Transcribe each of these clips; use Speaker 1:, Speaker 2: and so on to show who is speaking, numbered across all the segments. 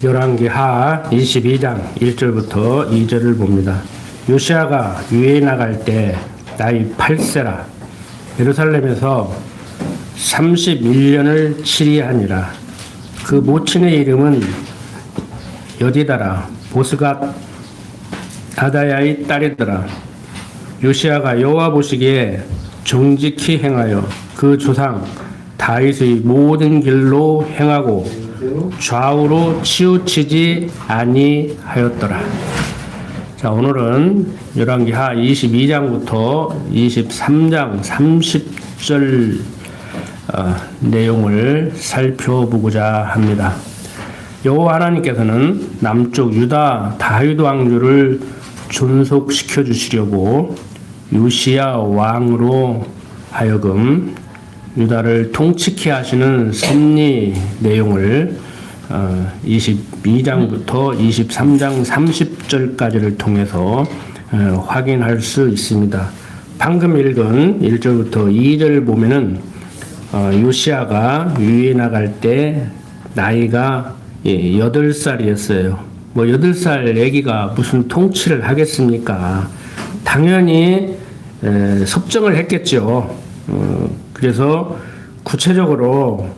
Speaker 1: 열왕기하 22장 1절부터 2절을 봅니다. 요시야가 유에 나갈 때 나이 8세라 예루살렘에서 31년을 치리하니라. 그 모친의 이름은 여디다라 보스갓 아다야의 딸이더라. 요시야가 여호와 보시기에 정직히 행하여 그 조상 다윗의 모든 길로 행하고 좌우로 치우치지 아니하였더라. 자, 오늘은 열왕기하 22장부터 23장 30절 내용을 살펴보고자 합니다. 여호와 하나님께서는 남쪽 유다 다윗 왕조를 존속시켜 주시려고 요시야 왕으로 하여금 유다를 통치케 하시는 섭리 내용을 22장부터 23장 30절까지를 통해서 확인할 수 있습니다. 방금 읽은 1절부터 2절 보면은 요시야가 유에 나갈 때 나이가 8살이었어요. 뭐 8살 애기가 무슨 통치를 하겠습니까? 당연히 섭정을 했겠죠. 그래서 구체적으로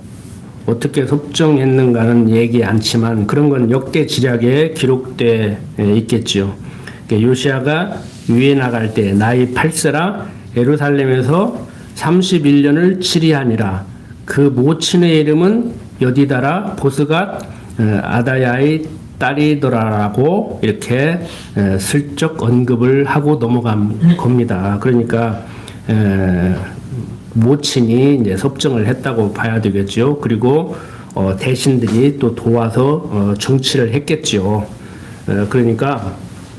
Speaker 1: 어떻게 섭정했는가는 얘기 않지만 그런 건 역대 지략에 기록되어 있겠죠. 요시야가 유에 나갈 때 나이 8세라 예루살렘에서 31년을 치리하니라. 그 모친의 이름은 여디다라 보스갓 아다야의 딸이더라라고 이렇게 슬쩍 언급을 하고 넘어간 겁니다. 그러니까 모친이 이제 섭정을 했다고 봐야 되겠죠. 그리고 대신들이 또 도와서 정치를 했겠죠. 그러니까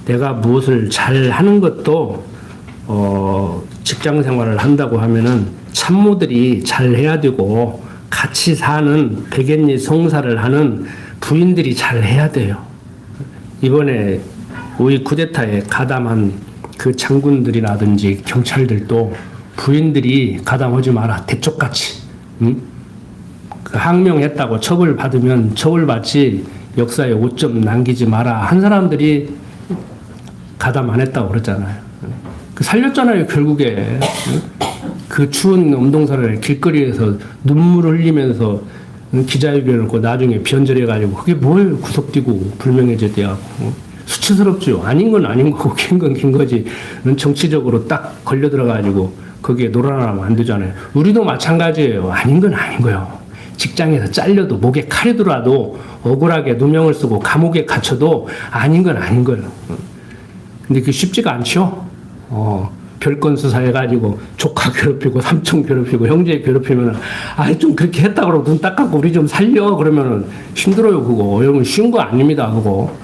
Speaker 1: 내가 무엇을 잘 하는 것도 직장 생활을 한다고 하면은 참모들이 잘 해야 되고 같이 사는 백엔리 송사를 하는 부인들이 잘 해야 돼요. 이번에 우리 쿠데타에 가담한 그 장군들이라든지 경찰들도 부인들이 가담하지 마라. 대쪽같이. 응? 그 항명했다고 처벌받으면 처벌받지 역사에 오점 남기지 마라. 한 사람들이 가담 안 했다고 그랬잖아요. 그 살렸잖아요. 결국에. 그 추운 엄동설을 길거리에서 눈물을 흘리면서 기자회견을 하고 나중에 변절해가지고 그게 뭘 구속되고 불명예죄 돼갖고 수치스럽죠. 아닌 건 아닌 거고 긴 건 긴 거지. 정치적으로 딱 걸려 들어가지고 거기에 놀아나면 안 되잖아요. 우리도 마찬가지예요. 아닌 건 아닌 거예요. 직장에서 잘려도 목에 칼이 들어와도 억울하게 누명을 쓰고 감옥에 갇혀도 아닌 건 아닌 거예요. 근데 그게 쉽지가 않죠. 별건 수사해가지고 조카 괴롭히고 삼촌 괴롭히고 형제 괴롭히면은 좀 그렇게 했다 그러고 눈 딱 감고 우리 좀 살려 그러면은 힘들어요. 그거 여러분 쉬운 거 아닙니다. 그거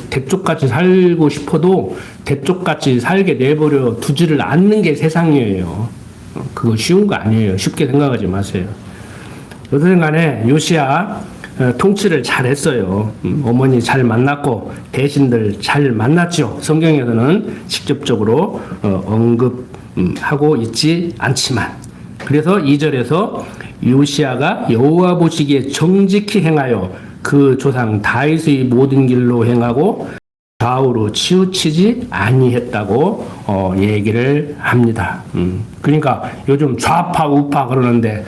Speaker 1: 대쪽같이 살고 싶어도 대쪽같이 살게 내버려 두지를 않는 게 세상이에요. 그거 쉬운 거 아니에요. 쉽게 생각하지 마세요. 어쨌든 간에 요시야 통치를 잘했어요. 어머니 잘 만났고 대신들 잘 만났죠. 성경에서는 직접적으로 언급하고 있지 않지만 그래서 2절에서 요시야가 여호와 보시기에 정직히 행하여 그 조상 다윗의 모든 길로 행하고 좌우로 치우치지 아니했다고 얘기를 합니다. 그러니까 요즘 좌파 우파 그러는데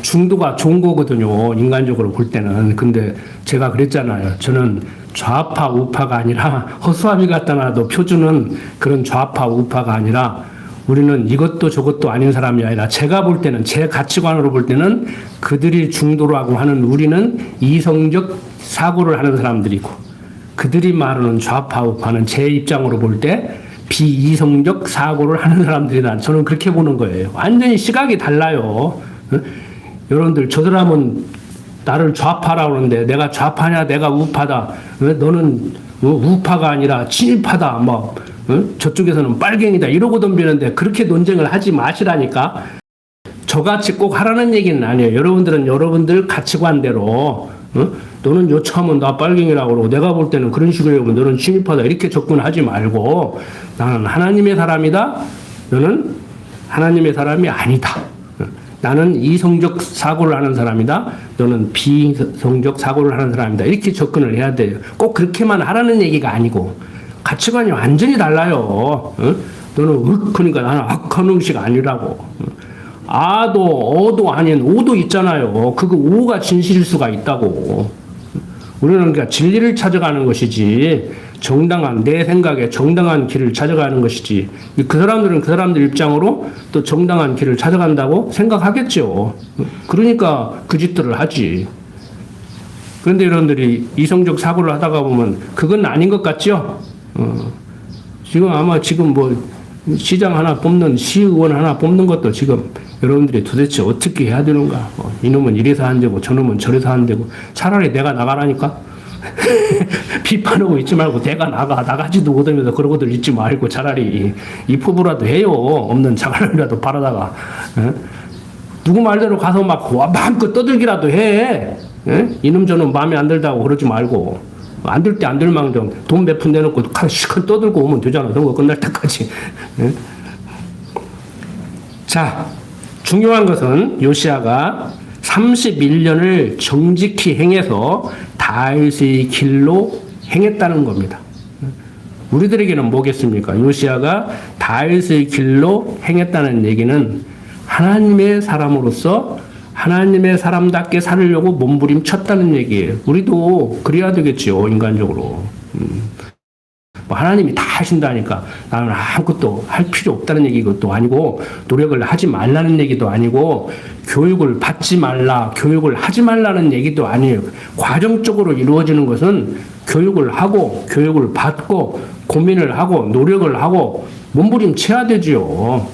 Speaker 1: 중도가 좋은 거거든요. 인간적으로 볼 때는. 근데 제가 그랬잖아요. 저는 좌파 우파가 아니라 허수아비 갖다 놔도 표주는 그런 좌파 우파가 아니라 우리는 이것도 저것도 아닌 사람이 아니라 제가 볼 때는 제 가치관으로 볼 때는 그들이 중도라고 하는 우리는 이성적 사고를 하는 사람들이고 그들이 말하는 좌파 우파는 제 입장으로 볼 때 비이성적 사고를 하는 사람들이다. 저는 그렇게 보는 거예요. 완전히 시각이 달라요. 여러분들 저 사람은 나를 좌파라고 하는데 내가 좌파냐 내가 우파다. 너는 우파가 아니라 친일파다. 뭐 저쪽에서는 빨갱이다 이러고 덤비는데 그렇게 논쟁을 하지 마시라니까. 저같이 꼭 하라는 얘기는 아니에요. 여러분들은 여러분들 가치관대로 너는 요청하면 나 빨갱이라고 그러고 내가 볼 때는 그런 식으로 하면 너는 친일파다 이렇게 접근하지 말고 나는 하나님의 사람이다. 너는 하나님의 사람이 아니다. 나는 이성적 사고를 하는 사람이다. 너는 비성적 사고를 하는 사람이다. 이렇게 접근을 해야 돼요. 꼭 그렇게만 하라는 얘기가 아니고 가치관이 완전히 달라요. 응? 너는 그러니까 나는 악한 의식 아니라고. 아도 어도 아닌 오도 있잖아요. 그거 오가 진실일 수가 있다고. 우리는 그러니까 진리를 찾아가는 것이지 정당한 내 생각에 정당한 길을 찾아가는 것이지 그 사람들은 그 사람들 입장으로 또 정당한 길을 찾아간다고 생각하겠죠. 그러니까 그 짓들을 하지. 그런데 여러분들이 이성적 사고를 하다가 보면 그건 아닌 것 같죠? 지금 아마 지금 뭐 시장 하나 뽑는 시의원 하나 뽑는 것도 지금 여러분들이 도대체 어떻게 해야 되는가? 이놈은 이래서 안 되고 저놈은 저래서 안 되고 차라리 내가 나가라니까. 비판하고 있지 말고 내가 나가지도 못하면서 그러고들 있지 말고 차라리 이 포부라도 해요. 없는 자갈이라도 팔아다가 누구 말대로 가서 막 마음껏 떠들기라도 해. 이놈 저놈 마음에 안 들다고 그러지 말고 안 들 때 안 들 망정 돈 몇 푼 내놓고 시컷 떠들고 오면 되잖아. 선거 끝날 때까지. 자, 중요한 것은 요시야가 31년을 정직히 행해서 다윗의 길로 행했다는 겁니다. 우리들에게는 뭐겠습니까? 요시야가 다윗의 길로 행했다는 얘기는 하나님의 사람으로서 하나님의 사람답게 살으려고 몸부림쳤다는 얘기예요. 우리도 그래야 되겠죠, 인간적으로. 뭐 하나님이 다 하신다니까 나는 아무것도 할 필요 없다는 얘기도 아니고 노력을 하지 말라는 얘기도 아니고 교육을 받지 말라, 교육을 하지 말라는 얘기도 아니에요. 과정적으로 이루어지는 것은 교육을 하고 교육을 받고 고민을 하고 노력을 하고 몸부림쳐야 되지요.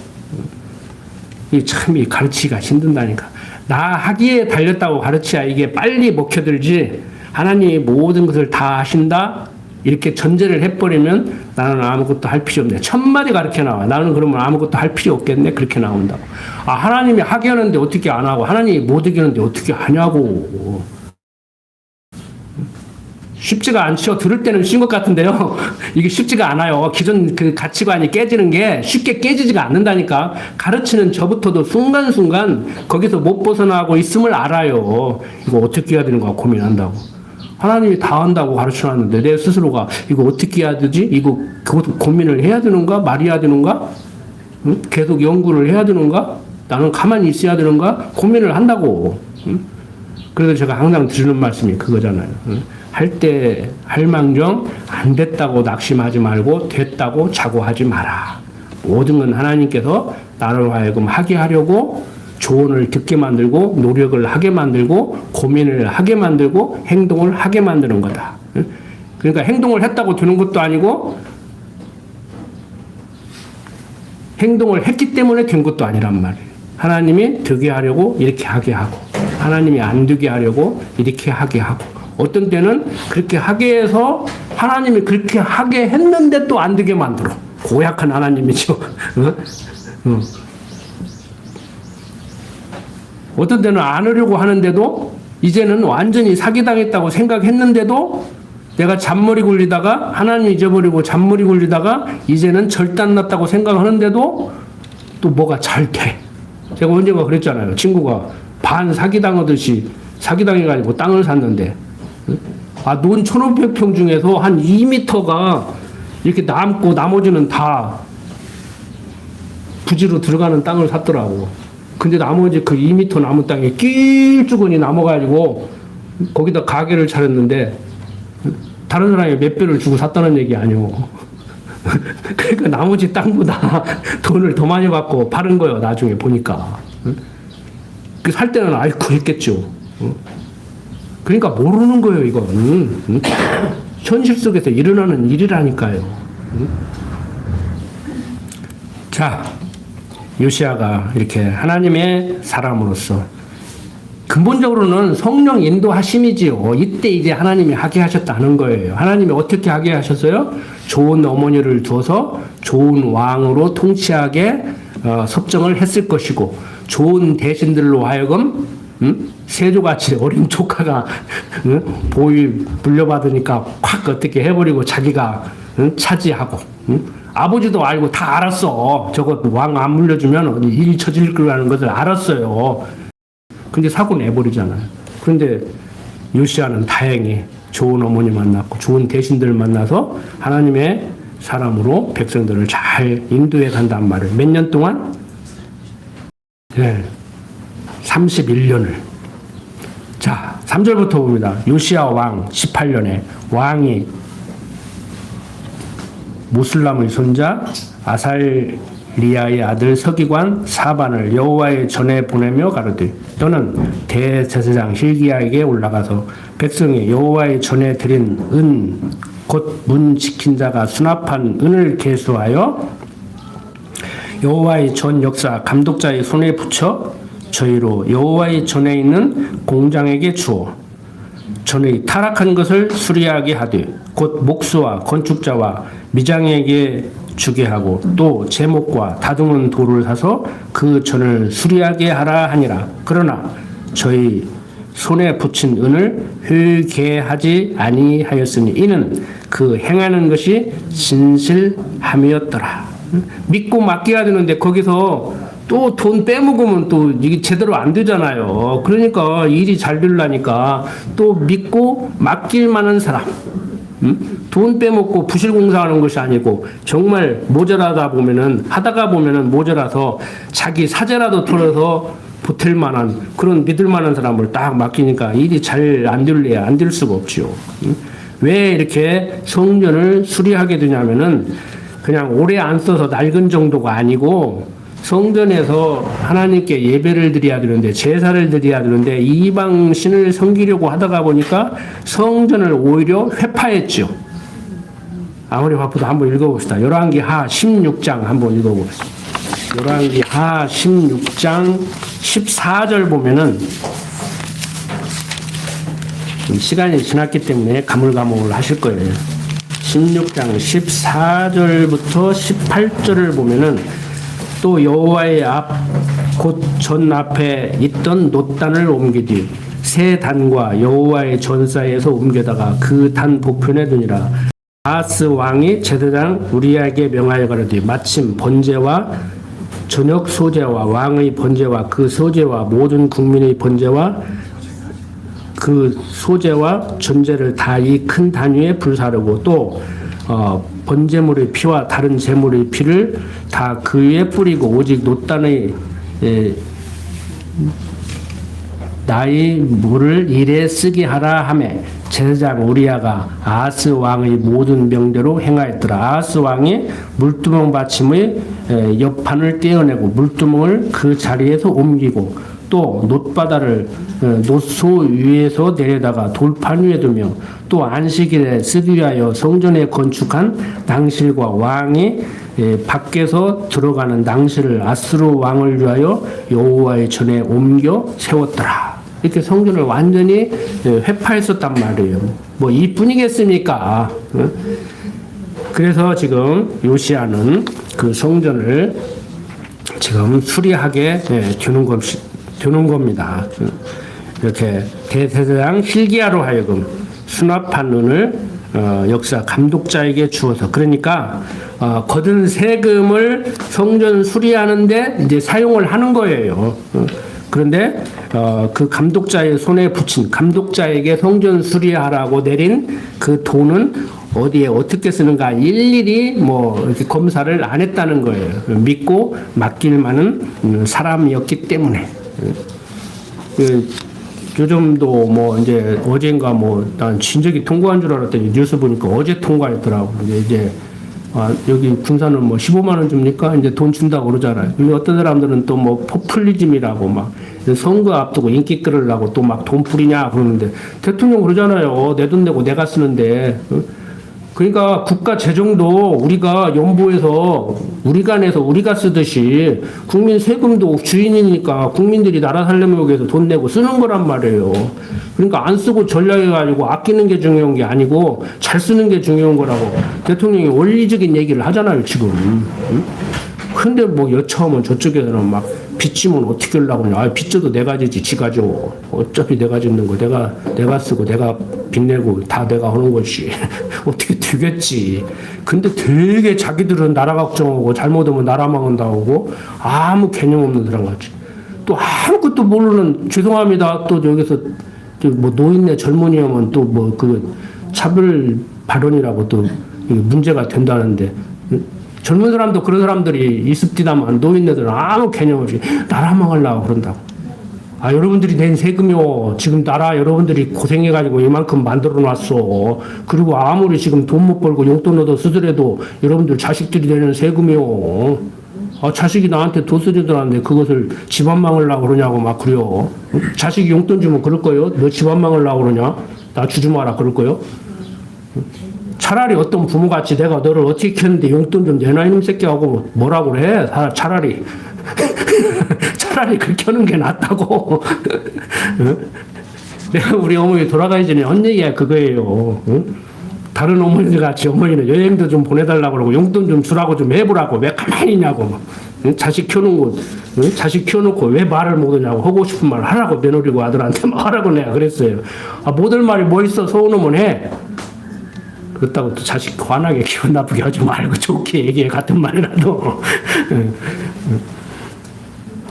Speaker 1: 이 가르치기가 힘든다니까. 나 하기에 달렸다고 가르쳐야 이게 빨리 먹혀들지 하나님이 모든 것을 다 하신다 이렇게 전제를 해버리면 나는 아무것도 할 필요 없네. 1000마디 가르쳐 나와. 나는 그러면 아무것도 할 필요 없겠네. 그렇게 나온다고. 아, 하나님이 하게 하는데 어떻게 안 하고, 하나님이 못 하게 하는데 어떻게 하냐고. 쉽지가 않죠. 들을 때는 쉬운 것 같은데요. 이게 쉽지가 않아요. 기존 그 가치관이 깨지는 게 쉽게 깨지지가 않는다니까. 가르치는 저부터도 순간순간 거기서 못 벗어나고 있음을 알아요. 이거 어떻게 해야 되는가 고민한다고. 하나님이 다 한다고 가르쳐놨는데 내 스스로가 이거 어떻게 해야 되지? 이거 고민을 해야 되는가? 말해야 되는가? 응? 계속 연구를 해야 되는가? 나는 가만히 있어야 되는가? 고민을 한다고. 응? 그래서 제가 항상 드리는 말씀이 그거잖아요. 응? 할 때 할망정 안 됐다고 낙심하지 말고 됐다고 자고하지 마라. 모든 건 하나님께서 나를 하여금 하게 하려고 조언을 듣게 만들고 노력을 하게 만들고 고민을 하게 만들고 행동을 하게 만드는 거다. 그러니까 행동을 했다고 되는 것도 아니고 행동을 했기 때문에 된 것도 아니란 말이에요. 하나님이 되게 하려고 이렇게 하게 하고 하나님이 안 되게 하려고 이렇게 하게 하고 어떤 때는 그렇게 하게 해서 하나님이 그렇게 하게 했는데 또 안 되게 만들어. 고약한 하나님이죠. 어떤 때는 안 하려고 하는데도 이제는 완전히 사기당했다고 생각했는데도 내가 잔머리 굴리다가 하나님 잊어버리고 잔머리 굴리다가 이제는 절단났다고 생각하는데도 또 뭐가 잘 돼. 제가 언젠가 그랬잖아요. 친구가 반 사기당하듯이 사기당해가지고 땅을 샀는데 논 1500평 중에서 한 2m가 이렇게 남고 나머지는 다 부지로 들어가는 땅을 샀더라고. 근데 나머지 그 2m 남은 땅에 길쭉하니 남아가지고 거기다 가게를 차렸는데 다른 사람이 몇 배를 주고 샀다는 얘기 아니오. 그러니까 나머지 땅보다 돈을 더 많이 받고 파는 거예요. 나중에 보니까. 그 살 때는 아이쿠 했겠죠. 그러니까 모르는 거예요. 이건 현실 속에서 일어나는 일이라니까요. 자, 요시야가 이렇게 하나님의 사람으로서 근본적으로는 성령 인도하심이지요. 이때 이제 하나님이 하게 하셨다는 거예요. 하나님이 어떻게 하게 하셨어요? 좋은 어머니를 두어서 좋은 왕으로 통치하게 섭정을 했을 것이고 좋은 대신들로 하여금 세조같이 어린 조카가 보위 물려받으니까 확 어떻게 해버리고 자기가 차지하고 아버지도 알고 다 알았어. 저거 왕 안 물려주면 일이 처질 거라는 것을 알았어요. 근데 사고 내버리잖아요. 그런데 요시아는 다행히 좋은 어머니 만났고 좋은 대신들 만나서 하나님의 사람으로 백성들을 잘 인도해 간단 말이에요. 몇 년 동안? 네, 31년을. 자, 3절부터 봅니다. 요시아 왕 18년에 왕이 무슬람의 손자 아살리아의 아들 서기관 사반을 여호와의 전에 보내며 가로되 너는 대제사장 hil기야에게 올라가서 백성이 여호와의 전에 드린 은 곧 문 지킨 자가 수납한 은을 계수하여 여호와의 전 역사 감독자의 손에 붙여 저희로 여호와의 전에 있는 공장에게 주어 전의 타락한 것을 수리하게 하되 곧 목수와 건축자와 미장에게 주게 하고 또 제목과 다듬은 돌을 사서 그 전을 수리하게 하라 하니라. 그러나 저희 손에 붙인 은을 회개하지 아니하였으니 이는 그 행하는 것이 진실함이었더라. 믿고 맡겨야 되는데 거기서 또 돈 빼먹으면 또 이게 제대로 안 되잖아요. 그러니까 일이 잘 되려니까 또 믿고 맡길 만한 사람, 돈 빼먹고 부실공사하는 것이 아니고 정말 모자라다 보면은 하다가 보면은 모자라서 자기 사재라도 털어서 보탤 만한 그런 믿을 만한 사람을 딱 맡기니까 일이 잘 안 될래야 안 될 수가 없지요. 왜 이렇게 성전을 수리하게 되냐면은 그냥 오래 안 써서 낡은 정도가 아니고 성전에서 하나님께 예배를 드려야 되는데 제사를 드려야 되는데 이방 신을 섬기려고 하다가 보니까 성전을 오히려 회파했죠. 아무리 바쁘도 한번 읽어봅시다. 열왕기하 16장 한번 읽어봅시다. 열왕기하 16장 14절 보면은 시간이 지났기 때문에 가물가물 하실 거예요. 16장 14절부터 18절을 보면은 또 여호와의 곧 전 앞에 있던 놋단을 옮기되 새 단과 여호와의 전사에서 옮겨다가 그 단 보편에 두니라. 아하스 왕이 제사장 우리에게 명하여 가로되 마침 번제와 저녁 소제와 왕의 번제와 그 소제와 모든 국민의 번제와 그 소제와 전제를 다 이 큰 단 위에 불사르고 또 번제물의 피와 다른 제물의 피를 다 그 위에 뿌리고 오직 놋단의 나의 물을 일에 쓰게 하라 하매 제사장 우리야가 아하스 왕의 모든 명대로 행하였더라. 아하스 왕이 물두멍 받침의 옆판을 떼어내고 물두멍을 그 자리에서 옮기고 또 놋바다를 놋소 위에서 내려다가 돌판 위에 두며 또 안식일에 쓰기 위하여 성전에 건축한 낭실과 왕이 밖에서 들어가는 낭실을 아스루 왕을 위하여 여호와의 전에 옮겨 세웠더라. 이렇게 성전을 완전히 회파했었단 말이에요. 뭐 이뿐이겠습니까? 그래서 지금 요시아는 그 성전을 지금 수리하게 되는 겁니다. 이렇게 대제사장 hil기야로 하여금 수납한 은을 역사 감독자에게 주어서 그러니까 거둔 세금을 성전 수리하는데 이제 사용을 하는 거예요. 그런데 그 감독자의 손에 붙인 감독자에게 성전 수리하라고 내린 그 돈은 어디에 어떻게 쓰는가 일일이 뭐 이렇게 검사를 안 했다는 거예요. 믿고 맡길 만한 사람이었기 때문에. 요즘도 뭐 이제 어젠가 뭐 난 진작에 통과한 줄 알았더니 뉴스 보니까 어제 통과했더라고. 이제 여기 군사는 뭐 15만 원 줍니까? 이제 돈 준다고 그러잖아요. 근데 어떤 사람들은 또 뭐 포퓰리즘이라고 막 선거 앞두고 인기 끌으려고 또 막 돈 뿌리냐 그러는데 대통령 그러잖아요. 내 돈 내고 내가 쓰는데. 그러니까 국가 재정도 우리가 연보해서 우리가 내서 우리가 쓰듯이 국민 세금도 주인이니까 국민들이 나라 살려면 위해서 돈 내고 쓰는 거란 말이에요. 그러니까 안 쓰고 전략해가지고 아끼는 게 중요한 게 아니고 잘 쓰는 게 중요한 거라고 대통령이 원리적인 얘기를 하잖아요 지금. 근데 뭐 여차하면 저쪽에서는 막 빚지면 어떻게 하려고 그러냐. 빚져도 내가 지지 지가 줘. 어차피 내가 짓는 거 내가 쓰고 내가 빚내고 다 내가 하는 것이 어떻게 돼. 되겠지. 근데 되게 자기들은 나라 걱정하고 잘못하면 나라 망한다고 하고 아무 개념 없는 사람 같이. 또 아무것도 모르는 죄송합니다. 또 여기서 뭐 노인네 젊은이 하면 또 뭐 그 차별 발언이라고 또 문제가 된다는데 젊은 사람도 그런 사람들이 있습니다만 노인네들은 아무 개념 없이 나라 망하려고 그런다고. 아, 여러분들이 낸 세금이요. 지금 나라 여러분들이 고생해가지고 이만큼 만들어 놨어. 그리고 아무리 지금 돈 못 벌고 용돈 얻어 쓰더라도 여러분들 자식들이 내는 세금이요. 아, 자식이 나한테 도쓰리더라는데 그것을 집안 망하려고 그러냐고 막 그래요. 자식이 용돈 주면 그럴 거예요? 너 집안 망하려고 그러냐? 나 주지 마라 그럴 거예요? 차라리 어떤 부모같이 내가 너를 어떻게 키웠는데 용돈 좀 내놔 이놈 새끼 하고 뭐라고 그래? 차라리 차라리 그렇게 하는 게 낫다고. 내가 우리 어머니 돌아가기 전에 한 얘기가 그거예요. 다른 어머니들 같이 어머니는 여행도 좀 보내달라고 그러고 용돈 좀 주라고 좀 해보라고 왜 가만히 있냐고. 자식 키워놓고, 자식 키워놓고 왜 말을 못하냐고 하고 싶은 말 하라고 며느리고 아들한테 막 하라고 내가 그랬어요. 아, 못할 말이 뭐 있어 서운하면 해. 그렇다고 또 자식 화나게 기분 나쁘게 하지 말고 좋게 얘기해 같은 말이라도.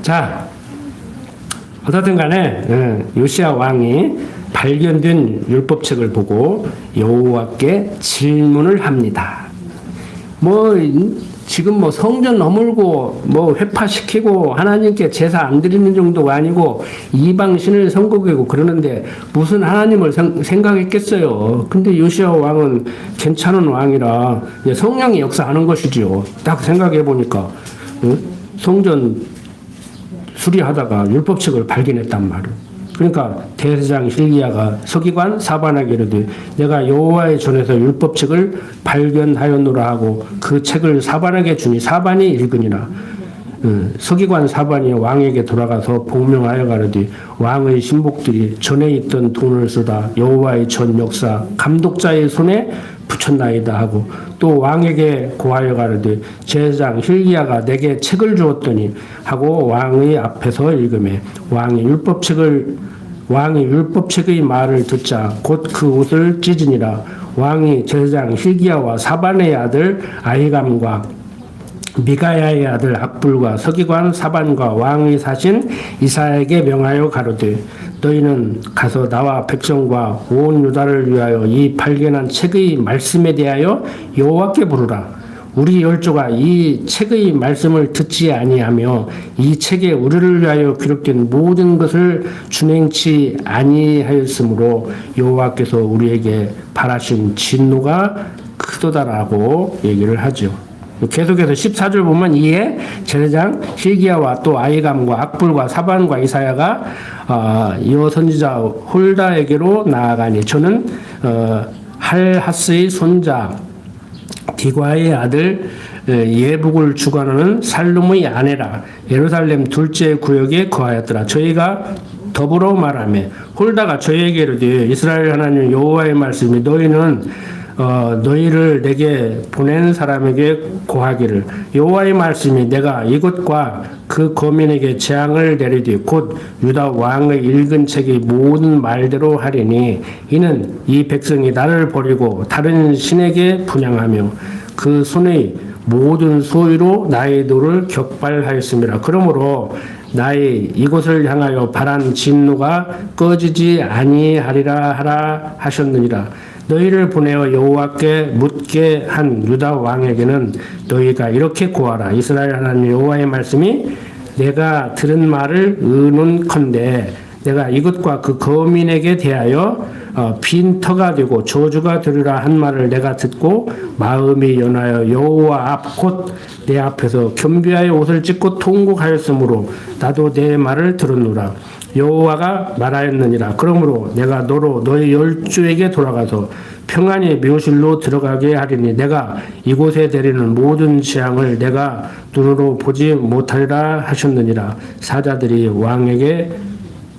Speaker 1: 자, 어떻든 간에 요시야 왕이 발견된 율법책을 보고 여호와께 질문을 합니다. 뭐 지금 뭐 성전 허물고 뭐 회파시키고 하나님께 제사 안 드리는 정도가 아니고 이방신을 선거하고 그러는데 무슨 하나님을 생각했겠어요. 근데 요시야 왕은 괜찮은 왕이라 성령이 역사하는 것이지요. 딱 생각해 보니까 성전 수리하다가 율법책을 발견했단 말이에요. 그러니까 대제사장 hil기야가 서기관 사반에게 이르되 내가 여호와의 전에서 율법책을 발견하였노라 하고 그 책을 사반에게 주니 사반이 읽으니라. 서기관 사반이 왕에게 돌아가서 복명하여 가르되 왕의 신복들이 전에 있던 돈을 쓰다 여호와의 전 역사 감독자의 손에 붙였나이다 하고 또 왕에게 고하여 가르되 제사장 hil기야가 내게 책을 주었더니 하고 왕의 앞에서 읽으매 왕이 율법책의 말을 듣자 곧 그 옷을 찢으니라. 왕이 제사장 hil기야와 사반의 아들 아히감과 미가야의 아들 악불과 서기관 사반과 왕의 사신 이사야에게 명하여 가로되 너희는 가서 나와 백성과 온 유다를 위하여 이 발견한 책의 말씀에 대하여 여호와께 부르라. 우리 열조가 이 책의 말씀을 듣지 아니하며 이 책에 우리를 위하여 기록된 모든 것을 준행치 아니하였으므로 여호와께서 우리에게 바라신 진노가 크도다라고 얘기를 하죠. 계속해서 14절 보면 이에 제사장 hil기야와 또 아히감과 악불과 사반과 이사야가 여호 선지자 홀다에게로 나아가니 저는 할하스의 손자 디과의 아들 예북을 주관하는 살룸의 아내라. 예루살렘 둘째 구역에 거하였더라. 저희가 더불어 말하며 홀다가 저희에게 이르되 이스라엘 하나님 여호와의 말씀이 너희를 내게 보낸 사람에게 고하기를 여호와의 말씀이 내가 이것과 그 거민에게 재앙을 내리되 곧 유다 왕의 읽은 책의 모든 말대로 하리니 이는 이 백성이 나를 버리고 다른 신에게 분향하며 그 손의 모든 소위로 나의 도를 격발하였음이라. 그러므로 나의 이곳을 향하여 바란 진노가 꺼지지 아니하리라 하라 하셨느니라. 너희를 보내어 여호와께 묻게 한 유다 왕에게는 너희가 이렇게 고하라. 이스라엘 하나님 여호와의 말씀이 내가 들은 말을 의논컨대 내가 이것과 그 거민에게 대하여 빈터가 되고 저주가 되리라 한 말을 내가 듣고 마음이 연하여 여호와 앞 곧 내 앞에서 겸비하여 옷을 찢고 통곡하였으므로 나도 내 말을 들었노라. 여호와가 말하였느니라. 그러므로 내가 너로 너희 열조에게 돌아가서 평안히 묘실로 들어가게 하리니 내가 이곳에 내리는 모든 재앙을 내가 눈으로 보지 못하리라 하셨느니라. 사자들이 왕에게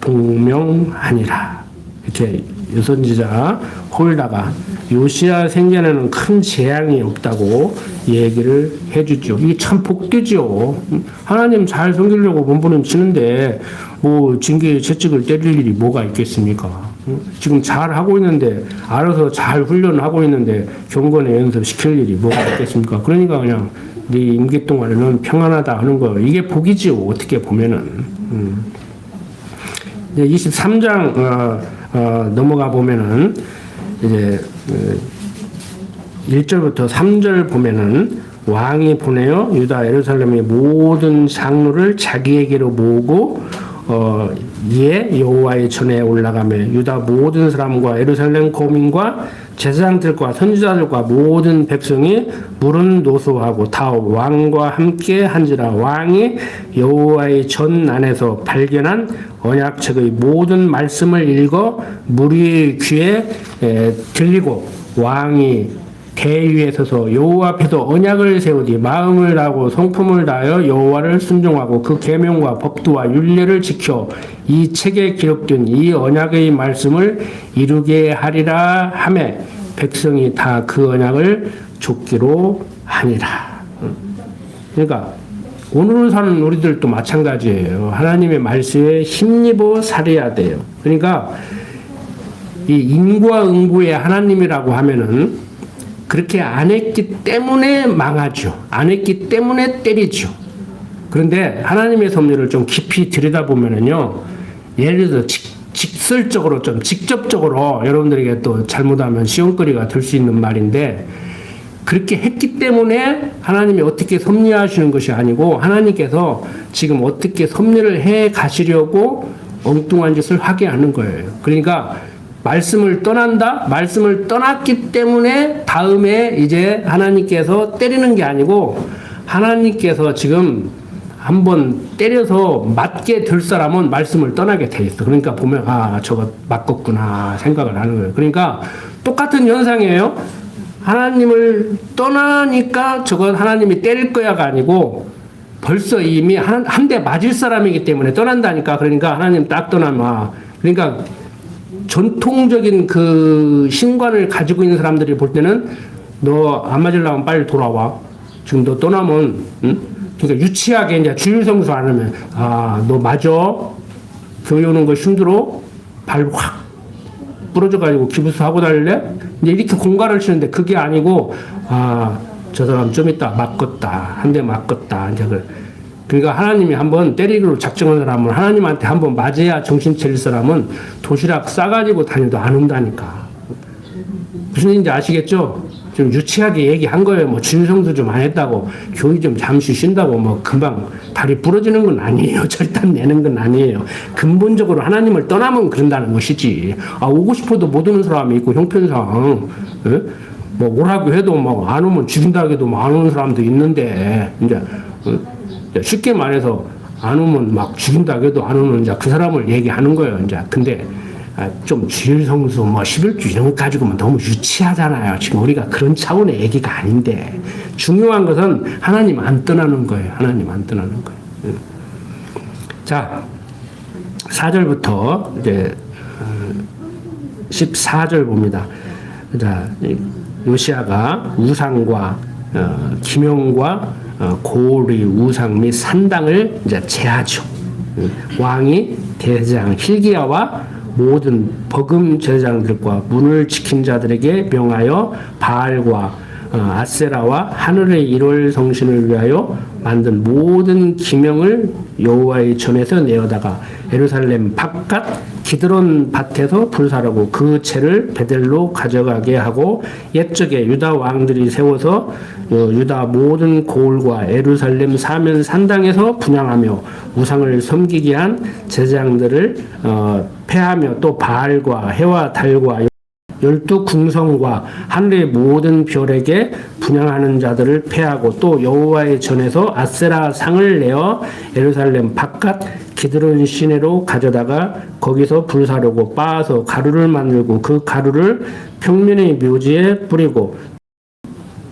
Speaker 1: 복명하니라. 이렇게 유선지자 홀다가 요시야 생전에는 큰 재앙이 없다고 얘기를 해주죠. 이게 참 복되죠. 하나님 잘 섬기려고 몸부림 치는데 뭐 징계 채찍을 때릴 일이 뭐가 있겠습니까? 지금 잘 하고 있는데, 알아서 잘 훈련하고 있는데 경건의 연습 시킬 일이 뭐가 있겠습니까? 그러니까 그냥 네 임기 동안에는 평안하다 하는 거, 이게 복이지요. 어떻게 보면은. 23장 넘어가 보면은 이제 1절부터 3절 보면은 왕이 보내어 유다 예루살렘의 모든 장로를 자기에게로 모으고 이에 여호와의 전에 올라가며 유다 모든 사람과 예루살렘 거민과 제사장들과 선지자들과 모든 백성이 물은 노소하고 다 왕과 함께 한지라. 왕이 여호와의 전 안에서 발견한 언약책의 모든 말씀을 읽어 무리의 귀에 들리고 왕이 대위에 서서 여호와 앞에서 언약을 세우되 마음을 다하고 성품을 다하여 여호와를 순종하고 그 계명과 법도와 율례를 지켜 이 책에 기록된 이 언약의 말씀을 이루게 하리라 하매 백성이 다 그 언약을 좇기로 하니라. 그러니까 오늘 사는 우리들도 마찬가지예요. 하나님의 말씀에 힘입어 살아야 돼요. 그러니까 이 인과응보의 하나님이라고 하면은 그렇게 안 했기 때문에 망하죠. 안 했기 때문에 때리죠. 그런데 하나님의 섭리를 좀 깊이 들여다보면은요, 예를 들어 직설적으로 좀 직접적으로 여러분들에게 또 잘못하면 시험거리가 될 수 있는 말인데, 그렇게 했기 때문에 하나님이 어떻게 섭리하시는 것이 아니고 하나님께서 지금 어떻게 섭리를 해 가시려고 엉뚱한 짓을 하게 하는 거예요. 그러니까 말씀을 떠난다? 말씀을 떠났기 때문에 다음에 이제 하나님께서 때리는 게 아니고 하나님께서 지금 한번 때려서 맞게 될 사람은 말씀을 떠나게 돼 있어. 그러니까 보면 아, 저거 맞겠구나 생각을 하는 거예요. 그러니까 똑같은 현상이에요. 하나님을 떠나니까 저건 하나님이 때릴 거야가 아니고 벌써 이미 한 대 맞을 사람이기 때문에 떠난다니까. 그러니까 하나님 딱 떠나면 그러니까 전통적인 그 신관을 가지고 있는 사람들이 볼 때는 너 안 맞으려면 빨리 돌아와. 지금 너 떠나면, 응? 그러니까 유치하게 이제 주일성수 안 하면, 아, 너 맞아? 교회 오는 거 힘들어? 발 확 부러져가지고 기부스 하고 다닐래? 이제 이렇게 공갈을 치는데 그게 아니고, 아, 저 사람 좀 있다 맞겠다. 한 대 맞겠다. 이제 그러니까 하나님이 한번 때리기로 작정한 사람은 하나님한테 한번 맞아야 정신 차릴 사람은 도시락 싸가지고 다녀도 안 온다니까. 무슨 얘기인지 아시겠죠? 좀 유치하게 얘기한 거예요. 뭐 주일성수 좀 안 했다고, 교회 좀 잠시 쉰다고 뭐 금방 다리 부러지는 건 아니에요. 절단 내는 건 아니에요. 근본적으로 하나님을 떠나면 그런다는 것이지. 아, 오고 싶어도 못 오는 사람이 있고 형편상, 예? 뭐 오라고 해도 뭐 안 오면 죽인다고 해도 뭐 안 오는 사람도 있는데 이제. 쉽게 말해서 안 오면 막 죽인다고 해도 안 오는 이제 그 사람을 얘기하는 거예요. 이제 근데 좀 주일성수 뭐 11주 이런 거 가지고는 너무 유치하잖아요. 지금 우리가 그런 차원의 얘기가 아닌데 중요한 것은 하나님 안 떠나는 거예요. 하나님 안 떠나는 거예요. 자, 4절부터 이제 14절 봅니다. 자, 요시아가 우상과 기명과 고리, 우상 및 산당을 이제 제하죠. 왕이 대제사장 hil기야와 모든 버금 제사장들과 문을 지킨 자들에게 명하여 바알과 아세라와 하늘의 일월 성신을 위하여 만든 모든 기명을 여호와의 전에서 내어다가 예루살렘 바깥 기드론 밭에서 불사르고 그 채를 베델로 가져가게 하고 옛적에 유다 왕들이 세워서 유다 모든 고을과 예루살렘 사면 산당에서 분향하며 우상을 섬기게 한 제사장들을 폐하며 또 바알과 해와 달과 12궁성과 하늘의 모든 별에게 분향하는 자들을 폐하고 또 여호와의 전에서 아세라 상을 내어 예루살렘 바깥 기드론 시내로 가져다가 거기서 불사르고 빻아서 가루를 만들고 그 가루를 평면의 묘지에 뿌리고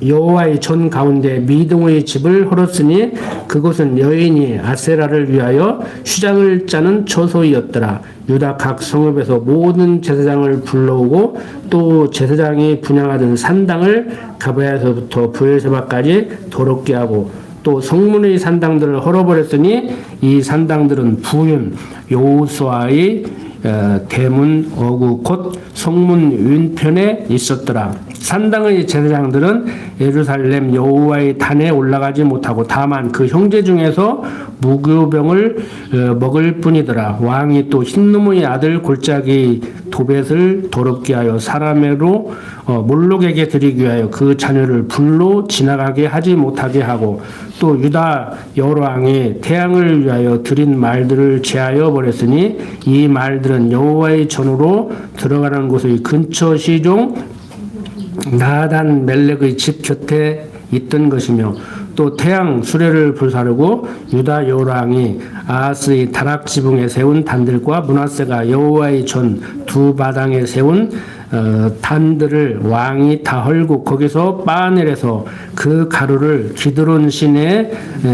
Speaker 1: 여호와의 전 가운데 미등의 집을 헐었으니 그곳은 여인이 아세라를 위하여 휴장을 짜는 처소이었더라. 유다 각 성읍에서 모든 제사장을 불러오고 또 제사장이 분향하던 산당을 가바야서부터 브엘세바까지 더럽게 하고 또 성문의 산당들을 헐어버렸으니 이 산당들은 부윤 여호수아의 대문 어구 곧 성문 윈편에 있었더라. 산당의 제사장들은 예루살렘 여호와의 단에 올라가지 못하고 다만 그 형제 중에서 무교병을 먹을 뿐이더라. 왕이 또 흰놈의 아들 골짜기 도벳을 더럽게 하여 사람으로 몰록에게 드리기 위하여 그 자녀를 불로 지나가게 하지 못하게 하고 또 유다 여러 왕이 태양을 위하여 드린 말들을 제하여 버렸으니 이 말들은 여호와의 전으로 들어가는 곳의 근처 시종 나단 멜렉의 집 곁에 있던 것이며 또 태양 수레를 불사르고 유다 여러 왕이 아하스의 다락 지붕에 세운 단들과 므낫세가 여호와의 전 두 바당에 세운 단들을 왕이 다 헐고 거기서 빠내려서 그 가루를 기드론 시내에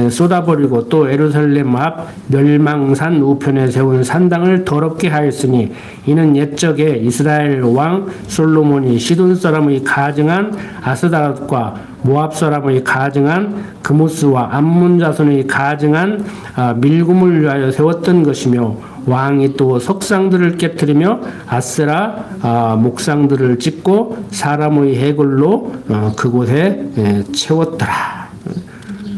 Speaker 1: 쏟아버리고 또 예루살렘 앞 멸망산 우편에 세운 산당을 더럽게 하였으니 이는 옛적에 이스라엘 왕 솔로몬이 시돈 사람의 가증한 아스다롯과 모압 사람의 가증한 그모스와 암몬 자손의 가증한 밀금을 위하여 세웠던 것이며 왕이 또 석상들을 깨뜨리며 아세라 목상들을 찍고 사람의 해골로 그곳에 채웠더라.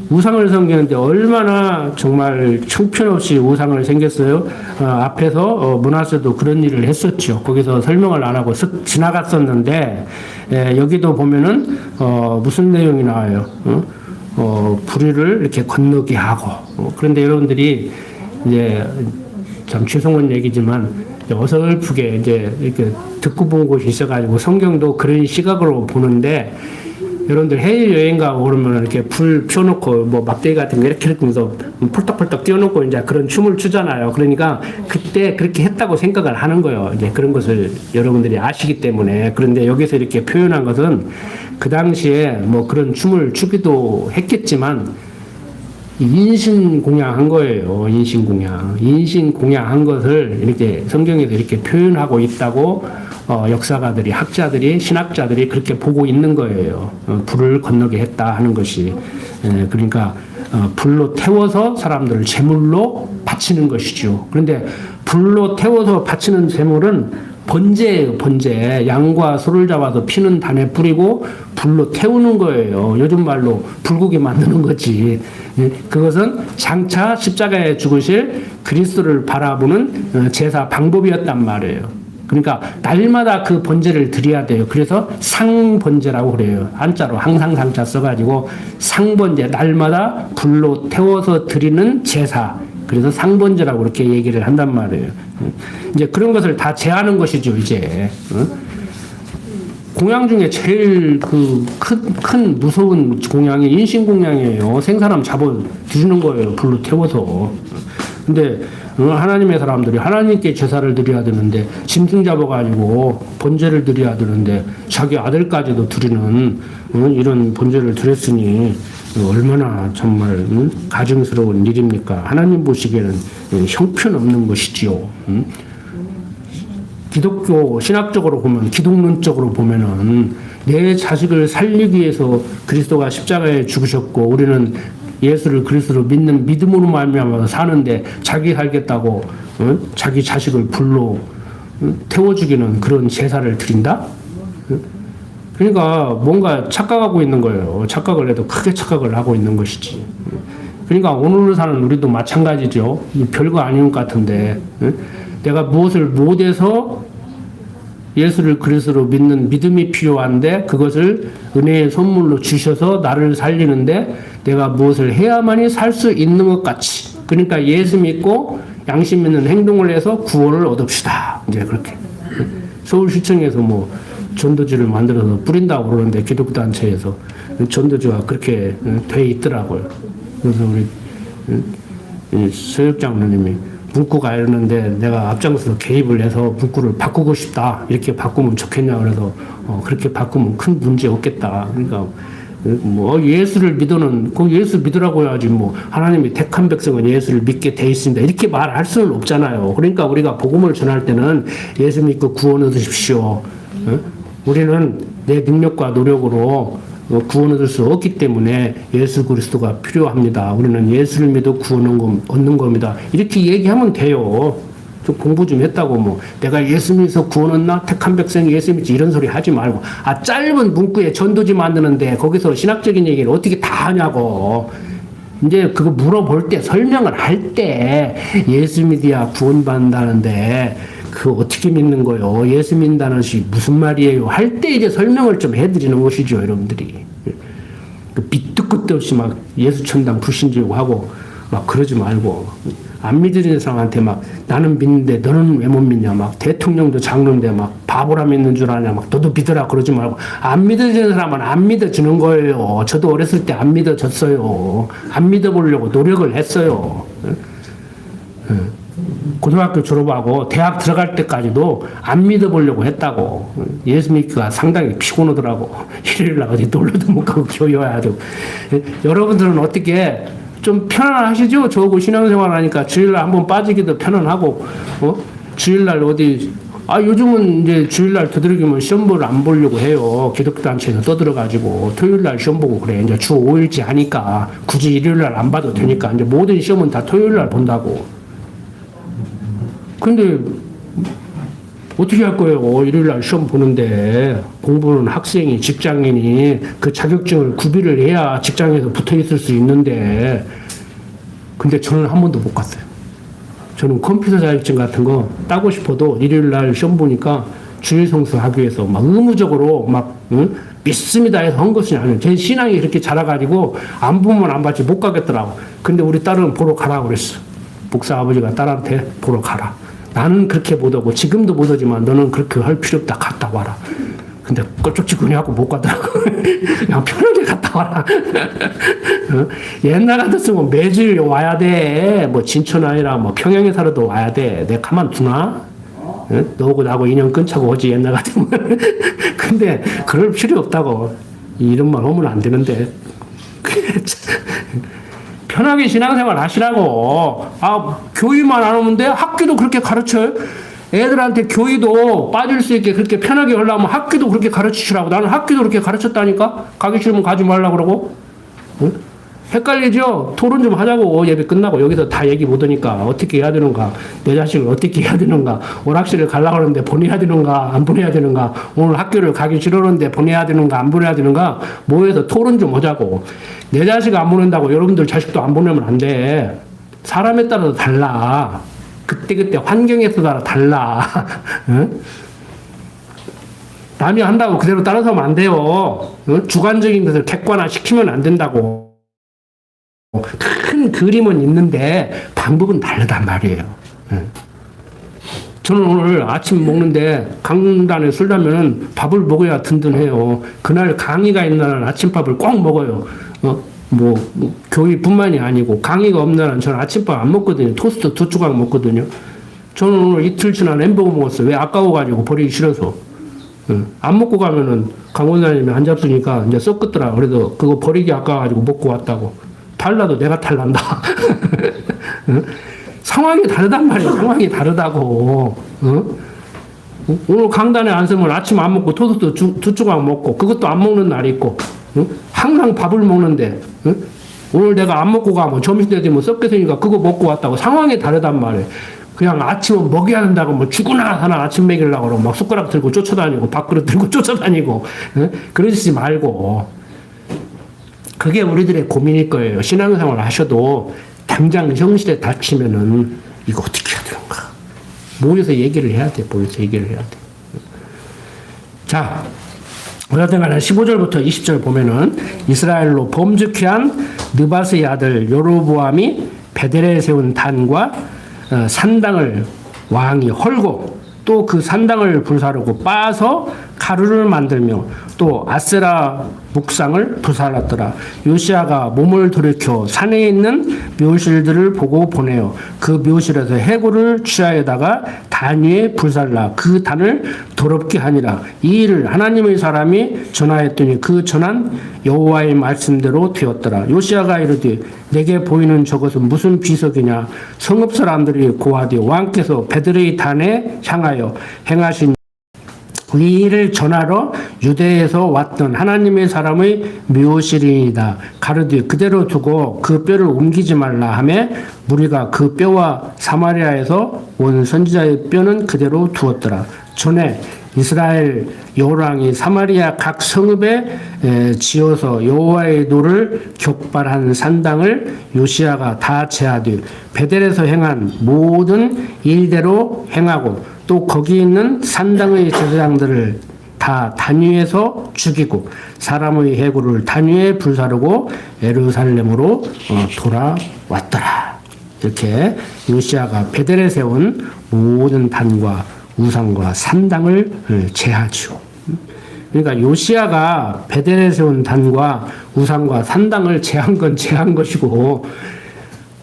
Speaker 1: 우상을 섬기는데 얼마나 정말 형편없이 우상을 섬겼어요. 앞에서 므낫세도 그런 일을 했었죠. 거기서 설명을 안 하고 쓱 지나갔었는데 여기도 보면은 무슨 내용이 나와요. 불의를 이렇게 건너게 하고 그런데 여러분들이 이제 참 죄송한 얘기지만 어설프게 이제 이렇게 듣고 본 곳이 있어가지고 성경도 그런 시각으로 보는데 여러분들 해외 여행 가고 그러면 이렇게 불 펴놓고 뭐 막대기 같은 거 이렇게 하면서 펄떡펄떡 띄워놓고 이제 그런 춤을 추잖아요. 그러니까 그때 그렇게 했다고 생각을 하는 거예요. 이제 그런 것을 여러분들이 아시기 때문에. 그런데 여기서 이렇게 표현한 것은 그 당시에 뭐 그런 춤을 추기도 했겠지만 인신공양한 거예요. 인신공양한 것을 이렇게 성경에서 이렇게 표현하고 있다고 역사가들이, 학자들이, 신학자들이 그렇게 보고 있는 거예요. 불을 건너게 했다 하는 것이. 그러니까 불로 태워서 사람들을 제물로 바치는 것이죠. 그런데 불로 태워서 바치는 제물은 번제예요, 번제. 양과 소를 잡아서 피는 단에 뿌리고 불로 태우는 거예요. 요즘 말로 불고기 만드는 거지. 그것은 장차 십자가에 죽으실 그리스도를 바라보는 제사 방법이었단 말이에요. 그러니까 날마다 그 번제를 드려야 돼요. 그래서 상번제라고 그래요. 한자로 항상 상자 써가지고 상번제, 날마다 불로 태워서 드리는 제사. 그래서 상번제라고 그렇게 얘기를 한단 말이에요. 이제 그런 것을 다 제하는 것이죠, 이제. 공양 중에 제일 큰 무서운 공양이 인신공양이에요. 생사람 잡아 드리는 거예요. 불로 태워서. 근데 하나님의 사람들이 하나님께 제사를 드려야 되는데 짐승 잡아가지고 번제를 드려야 되는데 자기 아들까지도 드리는 이런 번제를 드렸으니 얼마나 정말 가증스러운 일입니까? 하나님 보시기에는 형편없는 것이지요. 기독교 신학적으로 보면, 기독론적으로 보면은 내 자식을 살리기 위해서 그리스도가 십자가에 죽으셨고 우리는 예수를 그리스도로 믿는 믿음으로 말미암아 사는데 자기 살겠다고 자기 자식을 불로 태워 죽이는 그런 제사를 드린다? 그러니까 뭔가 착각하고 있는 거예요. 착각을 해도 크게 착각을 하고 있는 것이지. 그러니까 오늘로 사는 우리도 마찬가지죠. 별거 아닌 것 같은데 내가 무엇을 못해서 예수를 그리스도로 믿는 믿음이 필요한데 그것을 은혜의 선물로 주셔서 나를 살리는데 내가 무엇을 해야만이 살 수 있는 것 같이, 그러니까 예수 믿고 양심 있는 행동을 해서 구원을 얻읍시다. 이제 그렇게 서울시청에서 뭐 전도지를 만들어서 뿌린다고 그러는데 기독교 단체에서 전도지가 그렇게 돼 있더라고요. 그래서 우리 서역장 누님이 문구가 이러는데 내가 앞장서서 개입을 해서 문구를 바꾸고 싶다. 이렇게 바꾸면 좋겠냐 그래서 그렇게 바꾸면 큰 문제 없겠다. 그러니까 뭐 예수를 믿어는 그 예수 믿으라고 해야지 뭐 하나님이 택한 백성은 예수를 믿게 돼 있습니다. 이렇게 말할 수는 없잖아요. 그러니까 우리가 복음을 전할 때는 예수 믿고 구원 얻으십시오. 우리는 내 능력과 노력으로 구원 얻을 수 없기 때문에 예수 그리스도가 필요합니다. 우리는 예수를 믿어 구원 얻는 겁니다. 이렇게 얘기하면 돼요. 좀 공부 좀 했다고 뭐 내가 예수 믿어서 구원 얻나 택한 백성이 예수 믿지 이런 소리 하지 말고 짧은 문구에 전도지 만드는데 거기서 신학적인 얘기를 어떻게 다 하냐고. 이제 그거 물어볼 때 설명을 할 때 예수 믿어야 구원받는다는데 그 어떻게 믿는 거요? 예수 믿는다는 것이 무슨 말이에요? 할 때 이제 설명을 좀 해드리는 것이죠, 여러분들이. 그 밑도 끝도 없이 막 예수 천당 불신지고 하고 막 그러지 말고 안 믿는 사람한테 막 나는 믿는데 너는 왜 못 믿냐 막 대통령도 장로인데 막 바보라 믿는 줄 아냐 막 너도 믿어라 그러지 말고 안 믿어지는 사람은 안 믿어주는 거예요. 저도 어렸을 때 안 믿어졌어요. 안 믿어보려고 노력을 했어요. 고등학교 졸업하고 대학 들어갈 때까지도 안 믿어보려고 했다고. 예수 믿기가 상당히 피곤하더라고. 일요일날 어디 놀러도 못 가고 교회 와야 되고. 여러분들은 어떻게 좀 편안하시죠? 저하고 신앙생활 하니까 주일날 한번 빠지기도 편안하고, 주일날 어디, 요즘은 이제 주일날 두드러기면 시험보를 안 보려고 해요. 기독교단체에서 떠들어가지고. 토요일날 시험 보고 그래. 이제 주 5일째 하니까 굳이 일요일날 안 봐도 되니까 이제 모든 시험은 다 토요일날 본다고. 근데 어떻게 할 거예요? 일요일날 시험 보는데 공부는 학생이 직장인이 그 자격증을 구비를 해야 직장에서 붙어 있을 수 있는데 근데 저는 한 번도 못 갔어요. 저는 컴퓨터 자격증 같은 거 따고 싶어도 일요일날 시험 보니까 주일 성수하기 위해서 막 의무적으로 막 믿습니다 해서 한 것이 아니에요. 제 신앙이 그렇게 자라가지고 안 보면 안 받지 못 가겠더라고. 근데 우리 딸은 보러 가라고 그랬어. 목사 아버지가 딸한테 보러 가라. 나는 그렇게 못 오고 지금도 못 오지만 너는 그렇게 할 필요 없다. 갔다 와라. 근데 껄쩍지근하고 못 가더라고. 그냥 편하게 갔다 와라. 옛날 같았으면 매주일 와야 돼. 뭐 진천 아니라 뭐 평양에 살아도 와야 돼. 내가 가만두나? 너하고 나하고 인연 끊자고 오지 옛날 같으면. 근데 그럴 필요 없다고. 이런 말 하면 안 되는데. 편하게 신앙생활 하시라고. 교의만 안 하면 돼? 학교도 그렇게 가르쳐요? 애들한테 교의도 빠질 수 있게 그렇게 편하게 하려면 학교도 그렇게 가르치시라고. 나는 학교도 그렇게 가르쳤다니까? 가기 싫으면 가지 말라고 그러고. 응? 헷갈리죠? 토론 좀 하자고. 예배 끝나고 여기서 다 얘기 못 하니까 어떻게 해야 되는가? 내 자식을 어떻게 해야 되는가? 오락실을 가려고 하는데 보내야 되는가? 안 보내야 되는가? 오늘 학교를 가기 싫었는데 보내야 되는가? 안 보내야 되는가? 모여서 토론 좀 하자고. 내 자식 안 보낸다고 여러분들 자식도 안 보내면 안 돼. 사람에 따라서 달라. 그때그때 환경에 따라 달라. 응? 남이 한다고 그대로 따라서 하면 안 돼요. 응? 주관적인 것을 객관화시키면 안 된다고. 큰 그림은 있는데 방법은 다르단 말이에요. 저는 오늘 아침 먹는데 강단에 술라면은 밥을 먹어야 든든해요. 그날 강의가 있는 날은 아침밥을 꼭 먹어요. 교회뿐만이 아니고 강의가 없는 날은 저는 아침밥 안 먹거든요. 토스트 2조각 먹거든요. 저는 오늘 이틀 지난 햄버거 먹었어요. 왜? 아까워가지고 버리기 싫어서. 안 먹고 가면은 강원사님이 안 잡수니까 이제 썩겠더라. 그래서 그거 버리기 아까워가지고 먹고 왔다고. 달라도 내가 탈난다. 상황이 다르단 말이야. 상황이 다르다고. 오늘 강단에 안 서면 아침 안 먹고 토스트 2조각 먹고 그것도 안 먹는 날이 있고 항상 밥을 먹는데 오늘 내가 안 먹고 가면 점심때 되면 썩겠으니까 그거 먹고 왔다고. 상황이 다르단 말이에요. 그냥 아침은 먹여야 된다고 뭐 죽으나 하나 아침 먹이려고 그러고 막 숟가락 들고 쫓아다니고 밥그릇 들고 쫓아다니고 그러지 말고. 그게 우리들의 고민일 거예요. 신앙생활을 하셔도 당장 현실에 닥치면은 이거 어떻게 해야 되는가. 모여서 얘기를 해야 돼. 모여서 얘기를 해야 돼. 자, 어쨌든 간에 15절부터 20절 보면은 이스라엘로 범죄케 한 느바스의 아들 여로보암이 베델에 세운 단과 산당을 왕이 헐고 또 그 산당을 불사르고 빻아서 가루를 만들며 또 아세라 목상을 불살랐더라. 요시아가 몸을 돌이켜 산에 있는 묘실들을 보고 보내어 그 묘실에서 해골을 취하에다가 단 위에 불살라 그 단을 더럽게 하니라. 이 일을 하나님의 사람이 전하였더니 그 전한 여호와의 말씀대로 되었더라. 요시아가 이르되 내게 보이는 저것은 무슨 비석이냐. 성읍 사람들이 고하되 왕께서 베들의 단에 향하여 행하신 이를 전하러 유대에서 왔던 하나님의 사람의 묘실이다. 가르되 그대로 두고 그 뼈를 옮기지 말라 하매 무리가 그 뼈와 사마리아에서 온 선지자의 뼈는 그대로 두었더라. 전에 이스라엘 여호랑이 사마리아 각 성읍에 지어서 여호와의 도를 격발한 산당을 요시야가 다 제하되 베델에서 행한 모든 일대로 행하고 또 거기 있는 산당의 제사장들을 다 단위에서 죽이고 사람의 해골을 단위에 불사르고 예루살렘으로 돌아왔더라. 이렇게 요시야가 베델에 세운 모든 단과 우상과 산당을 제하죠. 그러니까 요시야가 베델에 세운 단과 우상과 산당을 제한 건 제한 것이고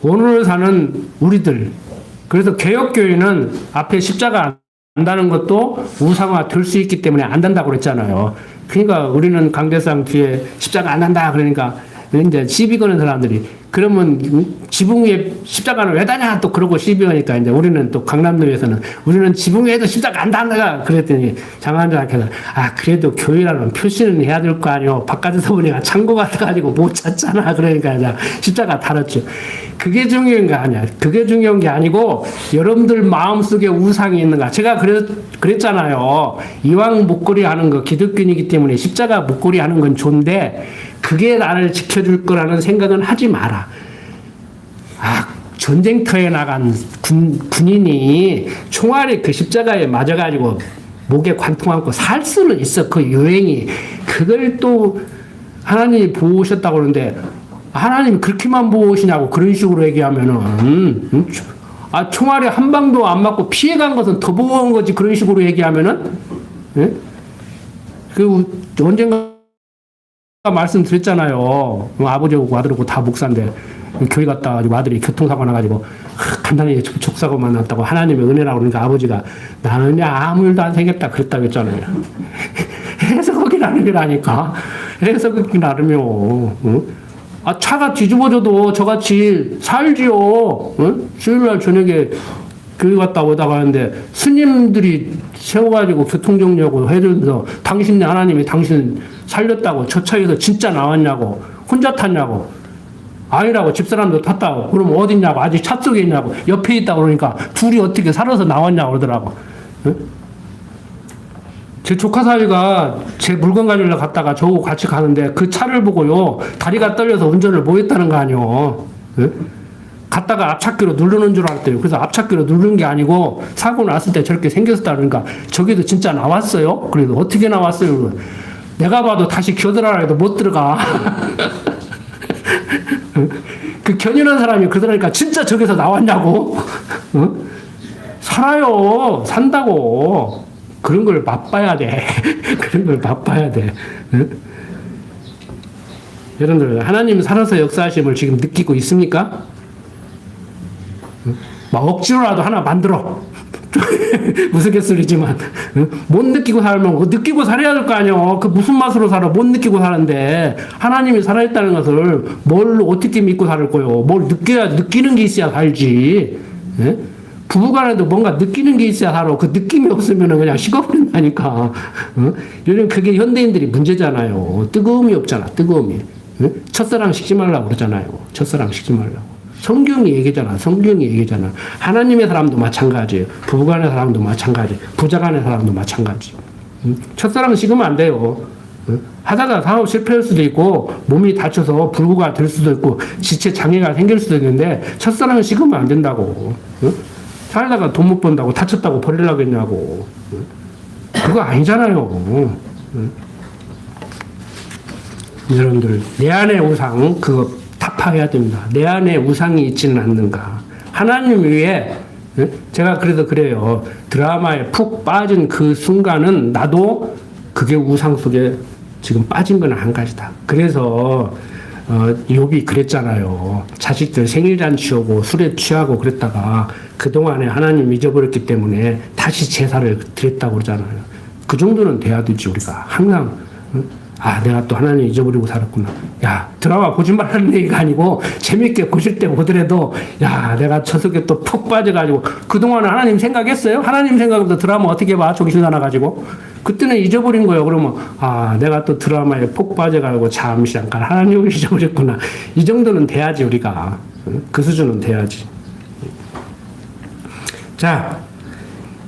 Speaker 1: 오늘 사는 우리들, 그래서 개혁교회는 앞에 십자가 안 다는 것도 우상화 될 수 있기 때문에 안 단다고 그랬잖아요. 그러니까 우리는 강대상 뒤에 십자가 안 단다 그러니까 이제 시비 거는 사람들이 그러면 지붕 위에 십자가는 왜 다냐 또 그러고 시비 거니까 이제 우리는 또 강남도에서는 우리는 지붕 위에도 십자가 안 단다 그랬더니 장관장께서 그래도 교회라는 표시는 해야 될 거 아니오. 바깥에서 보니까 창고 같아가지고 못 찾잖아. 그러니까 이제 십자가 달았죠. 그게 중요한 게 아니야. 그게 중요한 게 아니고 여러분들 마음속에 우상이 있는가. 제가 그랬잖아요. 이왕 목걸이 하는 거 기독교인이기 때문에 십자가 목걸이 하는 건 좋은데 그게 나를 지켜줄 거라는 생각은 하지 마라. 전쟁터에 나간 군인이 총알이 그 십자가에 맞아가지고 목에 관통 안고 살 수는 있어. 그 요행이. 그걸 또 하나님이 보호하셨다고 그러는데 하나님이 그렇게만 보호하시냐고 그런 식으로 얘기하면은 총알에 한 방도 안 맞고 피해간 것은 더 보호한 거지 그런 식으로 얘기하면은 그 언젠가 말씀드렸잖아요. 아버지하고 아들하고 다 목사인데 교회 갔다 가지고 아들이 교통사고 나가지고 간단히 족사고 만났다고 하나님의 은혜라고 그러니까 아버지가 나는 아무 일도 안 생겼다 그랬다고 했잖아요. 해석하기 나름이라니까. 해석하기 나름이요. 차가 뒤집어져도 저같이 살지요. 수요일날 저녁에 교회 갔다 오다가 하는데 스님들이 세워가지고 교통정리하고 해주면서 당신네 하나님이 당신 살렸다고 저 차에서 진짜 나왔냐고 혼자 탔냐고 아니라고 집사람도 탔다고 그럼 어딨냐고 아직 차 속에 있냐고 옆에 있다고 그러니까 둘이 어떻게 살아서 나왔냐고 그러더라고. 제 조카 사위가 제 물건 가지러 갔다가 저하고 같이 가는데 그 차를 보고요 다리가 떨려서 운전을 못했다는 거 아니요. 갔다가 앞차기로 누르는 줄 알았대요. 그래서 앞차기로 누르는 게 아니고 사고 났을 때 저렇게 생겼었다 그러니까 저기도 진짜 나왔어요. 그래도 어떻게 나왔어요? 내가 봐도 다시 겨들어라 해도 못 들어가. 그 견인한 사람이 그러니까 진짜 저기서 나왔냐고. 살아요. 산다고. 그런 걸 맛봐야 돼. 그런 걸 맛봐야 돼. 여러분들 하나님 살아서 역사하심을 지금 느끼고 있습니까? 막 억지로라도 하나 만들어. 무스갯소리지만 못 느끼고 살면 느끼고 살아야 될 거 아니야. 그 무슨 맛으로 살아? 못 느끼고 사는데 하나님이 살아있다는 것을 뭘 어떻게 믿고 살 거요? 뭘 느끼는 게 있어야 살지. 예? 부부간에도 뭔가 느끼는 게 있어야 살아. 그 느낌이 없으면 그냥 식어버린다니까. 요즘 그게 현대인들이 문제잖아요. 뜨거움이 없잖아. 뜨거움이. 첫사랑 식지 말라고 그러잖아요. 첫사랑 식지 말라고. 성경이 얘기잖아. 성경이 얘기잖아. 하나님의 사람도 마찬가지예요. 부부간의 사람도 마찬가지. 부자간의 사람도 마찬가지. 첫사랑 식으면 안 돼요. 하다가 사업 실패할 수도 있고 몸이 다쳐서 불구가 될 수도 있고 지체 장애가 생길 수도 있는데 첫사랑을 식으면 안 된다고. 살다가 돈 못 번다고 다쳤다고 버리려고 했냐고. 그거 아니잖아요. 여러분들 내 안의 우상 그거 타파해야 됩니다. 내 안에 우상이 있지는 않는가. 하나님 위에 제가 그래서 그래요. 드라마에 푹 빠진 그 순간은 나도 그게 우상 속에 지금 빠진 건 한 가지다. 그래서 욥이 그랬잖아요. 자식들 생일잔치 오고 술에 취하고 그랬다가 그동안에 하나님 잊어버렸기 때문에 다시 제사를 드렸다고 그러잖아요. 그 정도는 돼야 되지 우리가. 항상 내가 또 하나님 잊어버리고 살았구나. 야, 드라마 보지 말라는 얘기가 아니고 재밌게 보실 때 보더라도 야, 내가 저 속에 또 푹 빠져가지고 그동안 하나님 생각했어요? 하나님 생각보다 드라마 어떻게 봐? 정신 하나 가지고. 그때는 잊어버린 거예요. 그러면 내가 또 드라마에 폭 빠져가지고 잠시 잠깐 하나님을 잊어버렸구나. 이 정도는 돼야지 우리가. 그 수준은 돼야지. 자,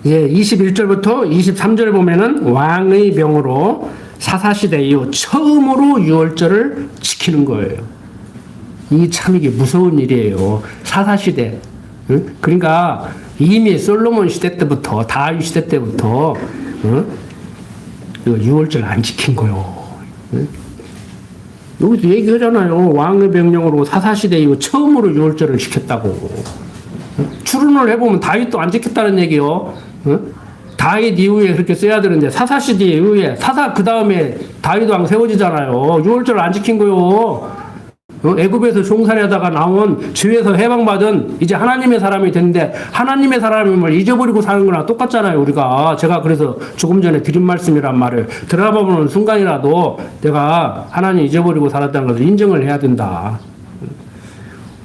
Speaker 1: 이제 21절부터 23절 보면은 왕의 명으로 사사시대 이후 처음으로 유월절을 지키는 거예요. 이 참 이게 무서운 일이에요. 사사시대. 그러니까 이미 솔로몬 시대 때부터, 다윗 시대 때부터 유월절 안 지킨 거요. 여기서 얘기하잖아요. 왕의 명령으로 사사시대 이후 처음으로 유월절을 지켰다고. 추론을 해보면 다윗도 안 지켰다는 얘기요. 다윗 이후에 그렇게 써야 되는데 사사시대 이후에 그 다음에 다윗 왕 세워지잖아요. 유월절 안 지킨 거요. 애굽에서 종살이하다가 나온 죄에서 해방받은 이제 하나님의 사람이 됐는데 하나님의 사람임을 잊어버리고 사는 거랑 똑같잖아요. 우리가 제가 그래서 조금 전에 드린 말씀이란 말을 들어보는 순간이라도 내가 하나님 잊어버리고 살았다는 것을 인정을 해야 된다.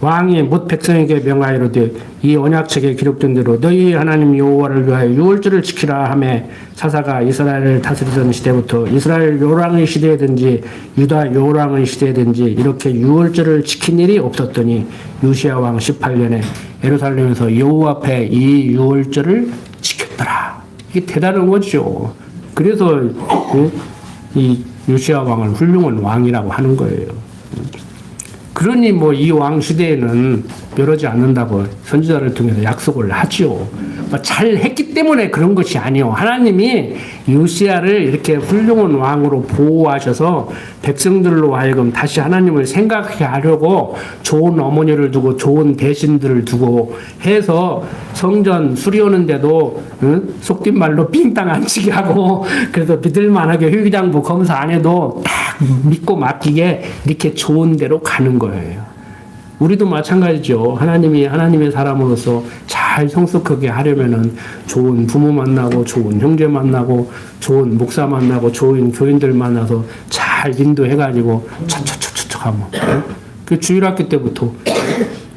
Speaker 1: 왕이 못 백성에게 명하이로되 이 언약책에 기록된 대로 너희 하나님 여호와를 위하여 유월절을 지키라 하며 사사가 이스라엘을 다스리던 시대부터 이스라엘 요랑의 시대든지 유다 요랑의 시대든지 이렇게 유월절을 지킨 일이 없었더니 요시야 왕 18년에 예루살렘에서 여호와 앞에 이 유월절을 지켰더라. 이게 대단한 거죠. 그래서 이 요시야 왕을 훌륭한 왕이라고 하는 거예요. 그러니 뭐 이 왕 시대에는 멸하지 않는다고 선지자를 통해서 약속을 하지요. 잘 했기 때문에 그런 것이 아니요. 하나님이 요시야를 이렇게 훌륭한 왕으로 보호하셔서 백성들로 하여금 다시 하나님을 생각하게 하려고 좋은 어머니를 두고 좋은 대신들을 두고 해서 성전 수리하는데도 속된 말로 삥땅 안 치게 하고 그래서 믿을만하게 회기장부 검사 안 해도 딱 믿고 맡기게 이렇게 좋은 데로 가는 거예요. 우리도 마찬가지죠. 하나님이 하나님의 사람으로서 잘 성숙하게 하려면은 좋은 부모 만나고 좋은 형제 만나고 좋은 목사 만나고 좋은 교인들 만나서 잘 인도해가지고 척척척척 하면 그 주일학교 때부터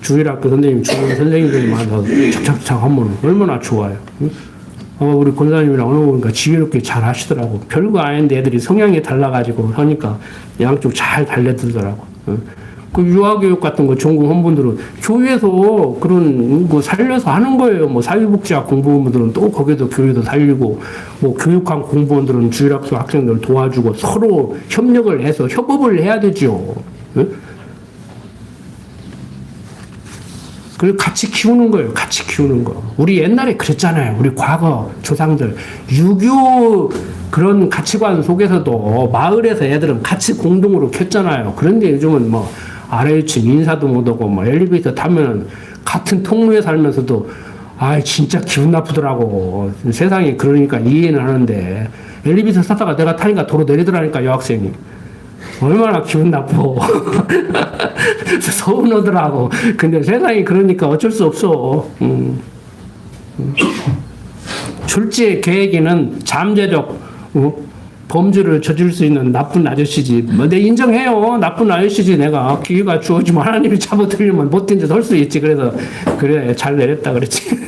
Speaker 1: 주일학교 선생님 좋은 선생님들이 만나서 척척척 하면 얼마나 좋아요. 우리 권사님이랑 어느 보니까 지혜롭게 잘 하시더라고. 별거 아닌데 애들이 성향이 달라가지고 하니까 양쪽 잘 달래들더라고. 그 유아교육 같은 거 전공 헌분들은 교회에서 그런 거 살려서 하는 거예요. 뭐 사회복지학 공부원들은 또 거기도 교회도 살리고, 뭐 교육학 공부원들은 주일학교 학생들 도와주고 서로 협력을 해서 협업을 해야 되죠. 응? 그리고 같이 키우는 거예요. 같이 키우는 거. 우리 옛날에 그랬잖아요. 우리 과거 조상들. 유교 그런 가치관 속에서도 마을에서 애들은 같이 공동으로 켰잖아요. 그런데 요즘은 뭐 RH 인사도 못하고 뭐 엘리베이터 타면 같은 통로에 살면서도 진짜 기분 나쁘더라고. 세상이 그러니까 이해는 하는데 엘리베이터 타다가 내가 타니까 도로 내리더라니까 여학생이. 얼마나 기분 나쁘고 서운하더라고. 근데 세상이 그러니까 어쩔 수 없어. 졸지의 계획에는 잠재적 범죄를 저질 수 있는 나쁜 아저씨지. 뭐 내 인정해요. 나쁜 아저씨지. 내가 기회가 주어지면 하나님이 잡아들이면 못된 짓 할 수 있지. 그래서 그래 잘 내렸다 그랬지.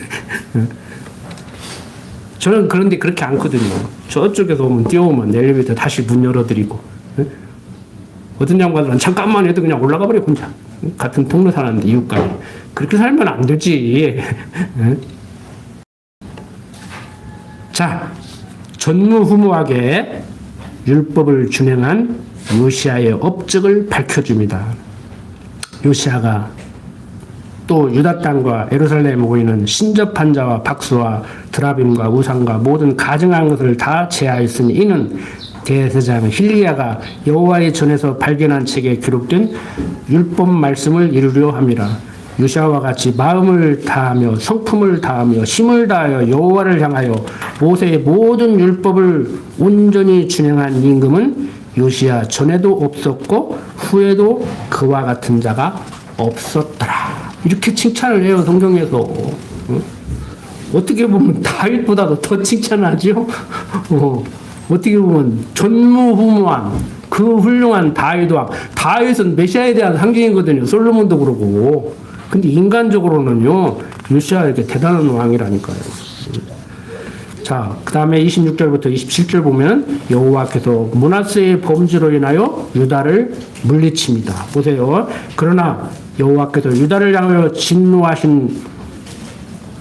Speaker 1: 저는 그런데 그렇게 않거든요. 저쪽에서 오면 뛰어오면 엘리베이터 다시 문 열어드리고. 어떤 양반들은 잠깐만 해도 그냥 올라가 버려 혼자. 같은 통로 사는데 이웃간에. 그렇게 살면 안 되지. 자, 전무후무하게 율법을 준행한 요시야의 업적을 밝혀줍니다. 요시야가 또 유다 땅과 예루살렘에 모이는 신접한 자와 박수와 드라빔과 우상과 모든 가증한 것을 다 제하였으니 이는 대제사장 힐리야가 여호와의 전에서 발견한 책에 기록된 율법 말씀을 이루려 함이라. 요시야와 같이 마음을 다하며 성품을 다하며 힘을 다하여 여호와를 향하여 모세의 모든 율법을 온전히 준행한 임금은 요시야 전에도 없었고 후에도 그와 같은 자가 없었더라. 이렇게 칭찬을 해요 성경에서. 어떻게 보면 다윗보다도 더 칭찬하죠. 어떻게 보면 전무후무한 그 훌륭한 다윗 왕. 다윗은 메시아에 대한 상징이거든요. 솔로몬도 그러고. 근데 인간적으로는요, 요시야 이렇게 대단한 왕이라니까요. 자, 그 다음에 26절부터 27절 보면 여호와께서 므낫세의 범죄로 인하여 유다를 물리칩니다. 보세요. 그러나 여호와께서 유다를 향하여 진노하신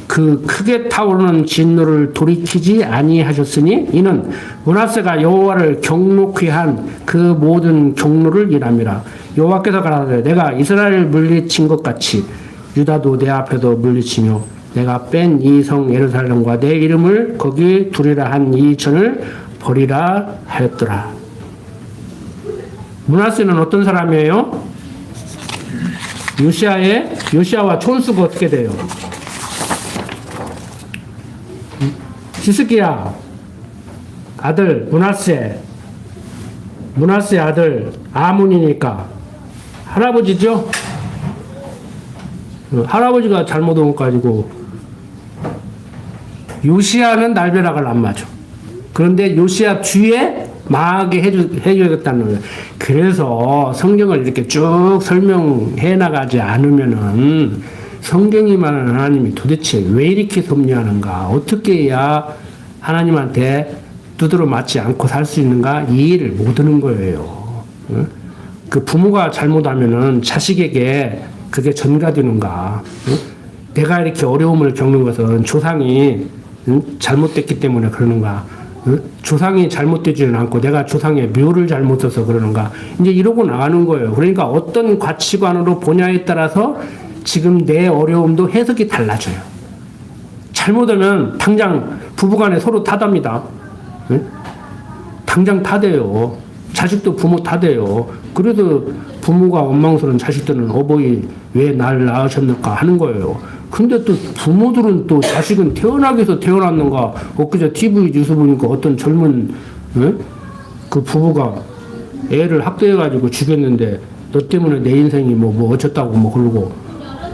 Speaker 1: 그 크게 타오르는 진노를 돌이키지 아니하셨으니 이는 므낫세가 여호와를 경록히 한 그 모든 경로를 인함이라. 여호와께서 가라사대 내가 이스라엘을 물리친 것 같이 유다도 내 앞에서 물리치며 내가 뺀 이 성 예루살렘과 내 이름을 거기 두리라 한 이 전을 버리라 하였더라. 므낫세는 어떤 사람이에요? 요시아와 촌수가 어떻게 돼요? 히스기야 아들 므낫세 아들 아문이니까 할아버지죠. 할아버지가 잘못 온 거 가지고 요시아는 날벼락을 안 맞아. 그런데 요시아 뒤에 망하게 해줘야겠다는 거예요. 그래서 성경을 이렇게 쭉 설명해 나가지 않으면은 성경이 말하는 하나님이 도대체 왜 이렇게 섭리하는가, 어떻게 해야 하나님한테 두드러 맞지 않고 살 수 있는가 이해를 못 하는 거예요. 그 부모가 잘못하면은 자식에게 그게 전가되는가? 내가 이렇게 어려움을 겪는 것은 조상이 잘못됐기 때문에 그러는가? 조상이 잘못되지는 않고 내가 조상의 묘를 잘못 써서 그러는가? 이제 이러고 나가는 거예요. 그러니까 어떤 가치관으로 보냐에 따라서 지금 내 어려움도 해석이 달라져요. 잘못하면 당장 부부간에 서로 타답니다. 당장 타대요. 자식도 부모 타대요. 그래도 부모가 원망스러운 자식들은 어버이 왜 날 낳으셨는가 하는 거예요. 근데 또 부모들은 또 자식은 태어나기 위해서 태어났는가. 엊그제 TV 뉴스 보니까 어떤 젊은 그 부부가 애를 학대해가지고 죽였는데 너 때문에 내 인생이 뭐 어쩌다고 뭐 그러고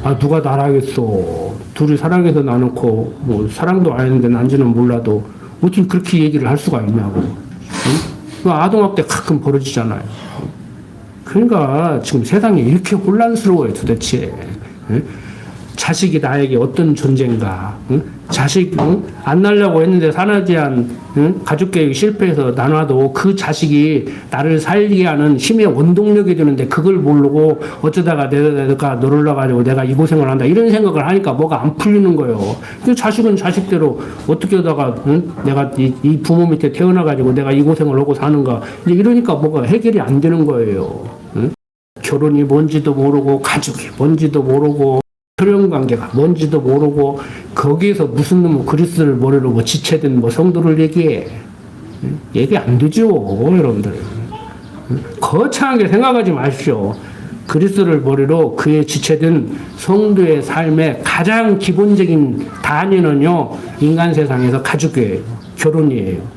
Speaker 1: 아 누가 나라겠어. 둘이 사랑해서 나놓고 뭐 사랑도 아닌데 난지는 몰라도 어떻게 그렇게 얘기를 할 수가 있냐고. 그 아동학대 가끔 벌어지잖아요. 그러니까 지금 세상이 이렇게 혼란스러워요 도대체. 자식이 나에게 어떤 존재인가. 자식 안 낳으려고 했는데 산하제한 가족계획이 실패해서 나눠도 그 자식이 나를 살리게 하는 힘의 원동력이 되는데 그걸 모르고 어쩌다가 내가 너를 낳아가지고 내가 이 고생을 한다 이런 생각을 하니까 뭐가 안 풀리는 거예요. 그 자식은 자식대로 어떻게 하다가 내가 이 부모 밑에 태어나가지고 내가 이 고생을 하고 사는가 이제 이러니까 뭐가 해결이 안 되는 거예요. 결혼이 뭔지도 모르고 가족이 뭔지도 모르고 혈연관계가 뭔지도 모르고 거기에서 무슨 놈의 그리스를 머리로 뭐 지체된 뭐 성도를 얘기해. 얘기 안 되죠 여러분들. 거창하게 생각하지 마십시오. 그리스를 머리로 그의 지체된 성도의 삶의 가장 기본적인 단위는요 인간 세상에서 가족이에요. 결혼이에요.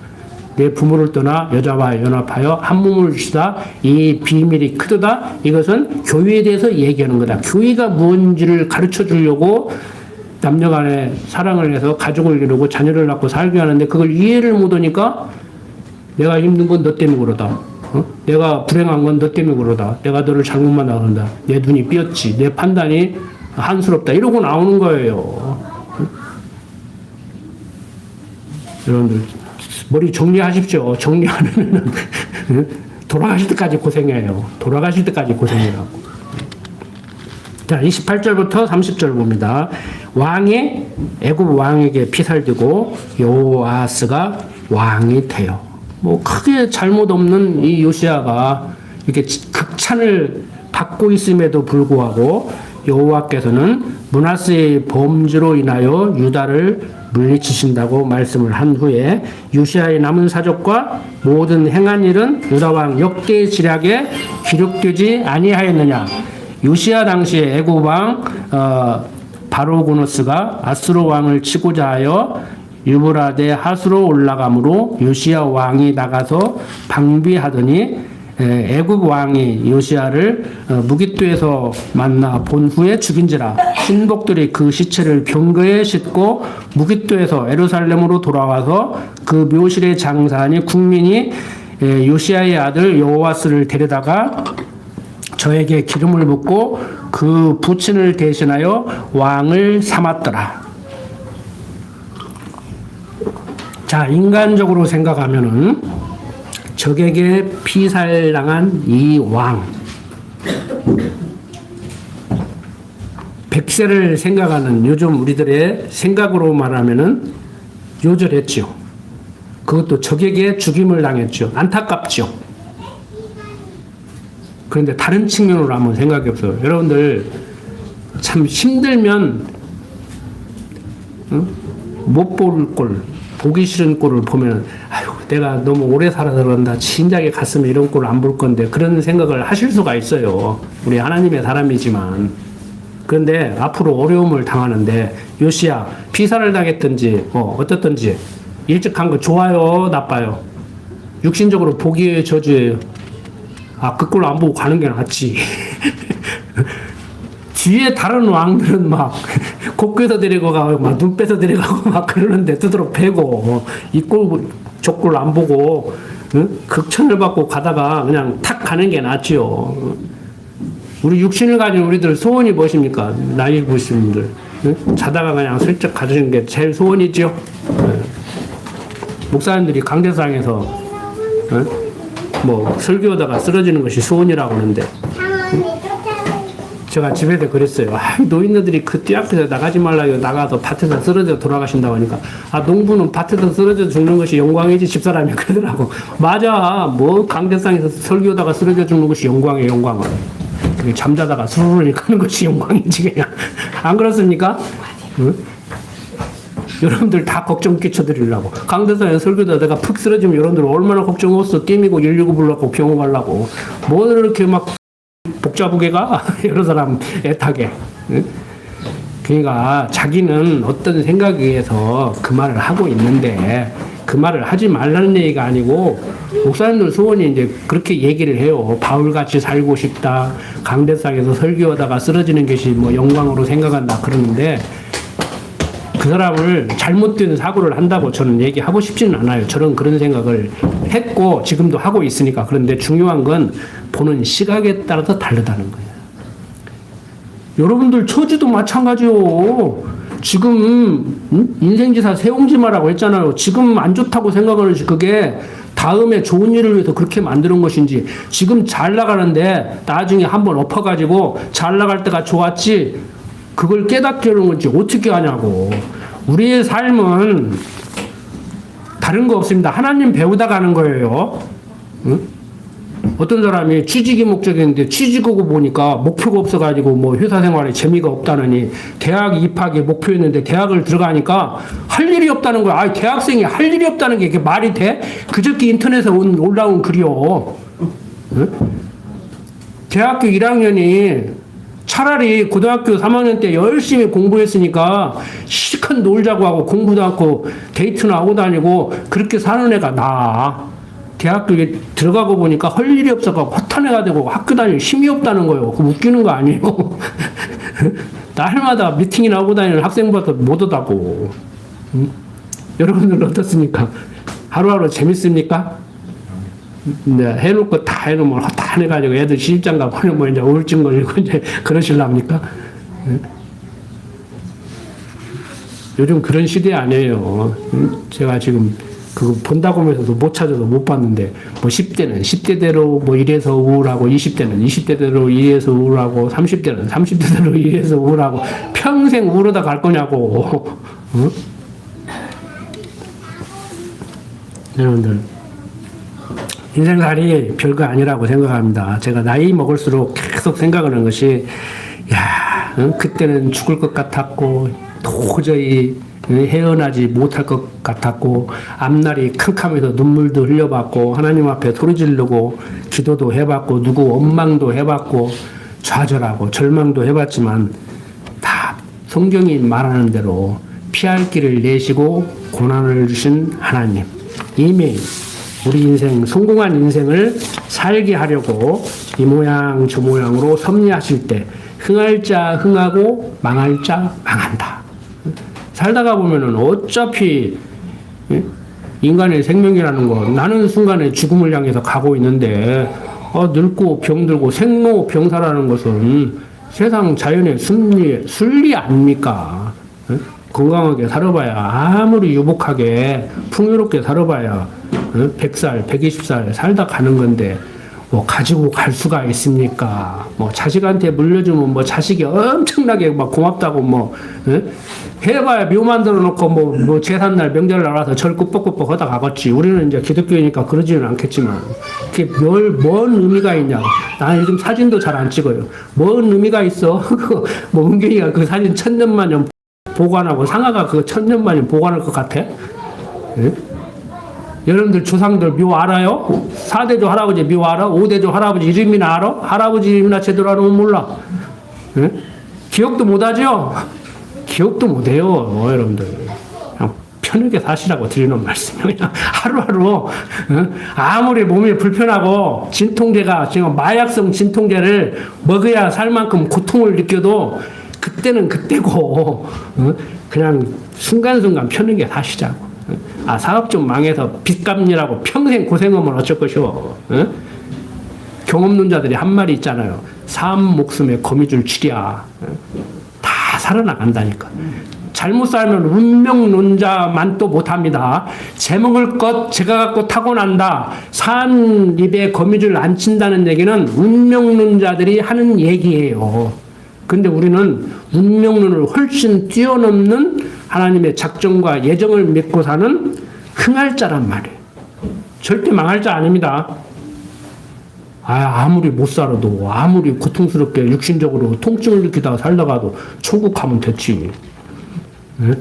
Speaker 1: 내 부모를 떠나 여자와 연합하여 한 몸을 주시다. 이 비밀이 크도다. 이것은 교회에 대해서 얘기하는 거다. 교회가 뭔지를 가르쳐 주려고 남녀 간에 사랑을 해서 가족을 이루고 자녀를 낳고 살게 하는데 그걸 이해를 못 하니까 내가 힘든 건 너 때문에 그러다. 내가 불행한 건 너 때문에 그러다. 내가 너를 잘못 만나는다. 내 눈이 삐었지. 내 판단이 한스럽다. 이러고 나오는 거예요. 여러분들 머리 정리하십시오. 정리 안 하면은 돌아가실 때까지 고생해요. 돌아가실 때까지 고생이라고. 자, 28절부터 30절 봅니다. 왕이 애굽 왕에게 피살되고 여호아스가 왕이 돼요. 뭐 크게 잘못 없는 이 요시아가 이렇게 극찬을 받고 있음에도 불구하고 여호와께서는 므낫세의 범죄로 인하여 유다를 물리치신다고 말씀을 한 후에 요시아의 남은 사적과 모든 행한 일은 유다 왕 역대의 지략에 기록되지 아니하였느냐. 요시아 당시에 애굽 왕 바로고노스가 아수르 왕을 치고자 하여 유브라데 하수로 올라가므로 요시아 왕이 나가서 방비하더니 애굽 왕이 요시아를 무깃도에서 만나 본 후에 죽인지라. 신복들이 그 시체를 병거에 싣고 무깃도에서 예루살렘으로 돌아와서 그 묘실에 장사하니 국민이 요시아의 아들 여호아스를 데려다가 저에게 기름을 붓고 그 부친을 대신하여 왕을 삼았더라. 자, 인간적으로 생각하면은 적에게 피살당한 이 왕, 백세를 생각하는 요즘 우리들의 생각으로 말하면은 요절했죠. 그것도 적에게 죽임을 당했죠. 안타깝죠. 그런데 다른 측면으로 한번 생각해 보세요. 여러분들 참 힘들면 못 볼 꼴, 보기 싫은 꼴을 보면 아유 내가 너무 오래 살아서 그런다. 진작에 갔으면 이런 꼴을 안 볼 건데 그런 생각을 하실 수가 있어요. 우리 하나님의 사람이지만. 그런데 앞으로 어려움을 당하는데 요시야 피살을 당했든지 어떻든지 일찍 간 거 좋아요 나빠요? 육신적으로 보기의 저주예요. 그 꼴 안 보고 가는 게 낫지. 뒤에 다른 왕들은 막 곡괭이도 데리고 가고 막 눈 빼서 데려가고 막 그러는데 두드러 패고 이 꼴 저 꼴 안 보고 극천을 받고 가다가 그냥 탁 가는 게 낫지요. 우리 육신을 가진 우리들 소원이 무엇입니까? 나이 보신 분들 자다가 그냥 슬쩍 가시는 게 제일 소원이지요. 목사님들이 강대상에서 뭐 설교하다가 쓰러지는 것이 소원이라고 하는데 제가 집에서 그랬어요. 노인네들이 그 띠 앞에서 나가지 말라고 나가서 밭에서 쓰러져 돌아가신다고 하니까 농부는 밭에서 쓰러져 죽는 것이 영광이지 집사람이 그러더라고. 맞아. 뭐 강대상에서 설교하다가 쓰러져 죽는 것이 영광이에요. 영광은. 잠자다가 수르르 가는 것이 영광이지 그냥. 안 그렇습니까? 응? 여러분들 다 걱정 끼쳐드리려고. 강대상에 설교다 내가 푹 쓰러지면 여러분들 얼마나 걱정했어. 띠미고 119 불러고 병원 가려고. 뭐 이렇게 막 복잡하게 가? 여러 사람 애타게. 응? 그러니까 자기는 어떤 생각에 의해서 그 말을 하고 있는데 그 말을 하지 말라는 얘기가 아니고 목사님들 소원이 이제 그렇게 얘기를 해요. 바울같이 살고 싶다. 강대상에서 설교하다가 쓰러지는 것이 뭐 영광으로 생각한다 그러는데 그 사람을 잘못된 사고를 한다고 저는 얘기하고 싶지는 않아요. 저는 그런 생각을 했고 지금도 하고 있으니까. 그런데 중요한 건 보는 시각에 따라서 다르다는 거예요. 여러분들 처지도 마찬가지요. 지금 인생지사 세옹지마라고 했잖아요. 지금 안 좋다고 생각하는 그게 다음에 좋은 일을 위해서 그렇게 만드는 것인지 지금 잘 나가는데 나중에 한번 엎어가지고 잘 나갈 때가 좋았지 그걸 깨닫게 하는 건지 어떻게 하냐고. 우리의 삶은 다른 거 없습니다. 하나님 배우다 가는 거예요. 응? 어떤 사람이 취직이 목적인데 취직하고 보니까 목표가 없어가지고 뭐 회사 생활에 재미가 없다느니 대학 입학이 목표였는데 대학을 들어가니까 할 일이 없다는 거야. 대학생이 할 일이 없다는 게 이게 말이 돼? 그저께 인터넷에 올라온 글이요. 응? 대학교 1학년이 차라리 고등학교 3학년 때 열심히 공부했으니까 실컷 놀자고 하고 공부도 않고 데이트나 하고 다니고 그렇게 사는 애가 나아. 대학교에 들어가고 보니까 할 일이 없어서 허탄해가 되고 학교 다닐 힘이 없다는 거예요. 그거 웃기는 거 아니에요? 날마다 미팅이나 하고 다니는 학생보다 못 오다고. 응? 여러분들은 어떻습니까? 하루하루 재밌습니까? 네, 해놓고 다 해놓으면 허탄해가지고 애들 시집장가 보내면 이제 우울증 걸리고 이제 그러실랍니까? 응? 요즘 그런 시대 아니에요. 응? 제가 지금 그거 본다고 하면서도 못 찾아서 못 봤는데, 뭐 10대는 10대대로 뭐 이래서 우울하고, 20대는 20대대로 이래서 우울하고, 30대는 30대대로 이래서 우울하고, 평생 우울하다 갈 거냐고. 응? 여러분들, 인생살이 별거 아니라고 생각합니다. 제가 나이 먹을수록 계속 생각하는 것이, 야, 응? 그때는 죽을 것 같았고, 도저히 헤어나지 못할 것 같았고 앞날이 캄캄해서 눈물도 흘려봤고 하나님 앞에 소리 지르고 기도도 해봤고 누구 원망도 해봤고 좌절하고 절망도 해봤지만 다 성경이 말하는 대로 피할 길을 내시고 고난을 주신 하나님 이미 우리 인생 성공한 인생을 살게 하려고 이 모양 저 모양으로 섭리하실 때 흥할 자 흥하고 망할 자 망한다. 살다가 보면은 어차피 인간의 생명이라는 거 나는 순간에 죽음을 향해서 가고 있는데 늙고 병들고 생로병사라는 것은 세상 자연의 순리 아닙니까? 건강하게 살아봐야, 아무리 유복하게 풍요롭게 살아봐야 100살, 120살 살다 가는 건데 뭐 가지고 갈 수가 있습니까? 뭐 자식한테 물려주면 뭐 자식이 엄청나게 막 고맙다고 뭐 해봐야 묘 만들어 놓고 뭐 제삿날 명절날 와서 절 꾸벅꾸벅 하다 가겠지. 우리는 이제 기독교이니까 그러지는 않겠지만 그게 뭔 의미가 있냐? 나는 요즘 사진도 잘 안 찍어요. 뭔 의미가 있어? 뭐 은경이가 그 사진 천년만년 보관하고 상아가 그 천년만년 보관할 것 같아? 예? 여러분들 조상들 묘 알아요? 4대조 할아버지 묘 알아? 5대조 할아버지 이름이나 알아? 할아버지 이름이나 제대로 알아면 몰라. 예? 기억도 못하죠? 기억도 못해요, 여러분들. 그냥 편하게 사시라고 드리는 말씀이에요. 그냥 하루하루 아무리 몸이 불편하고 진통제가 지금 마약성 진통제를 먹어야 살 만큼 고통을 느껴도 그때는 그때고 그냥 순간순간 편하게 사시자고. 사업 좀 망해서 빚 갚느라고 평생 고생하면 어쩔 것이오. 경험론 자들이 한 말이 있잖아요. 삶 목숨에 거미줄 치랴. 다 살아나간다니까. 잘못 살면 운명론자만 또 못합니다. 제 먹을 것 제가 갖고 타고난다. 산 입에 거미줄 안 친다는 얘기는 운명론자들이 하는 얘기예요. 근데 우리는 운명론을 훨씬 뛰어넘는 하나님의 작정과 예정을 믿고 사는 흥할자란 말이에요. 절대 망할 자 아닙니다. 아무리 못 살아도 아무리 고통스럽게 육신적으로 통증을 느끼다가 살다가도 천국 가면 됐지. 네?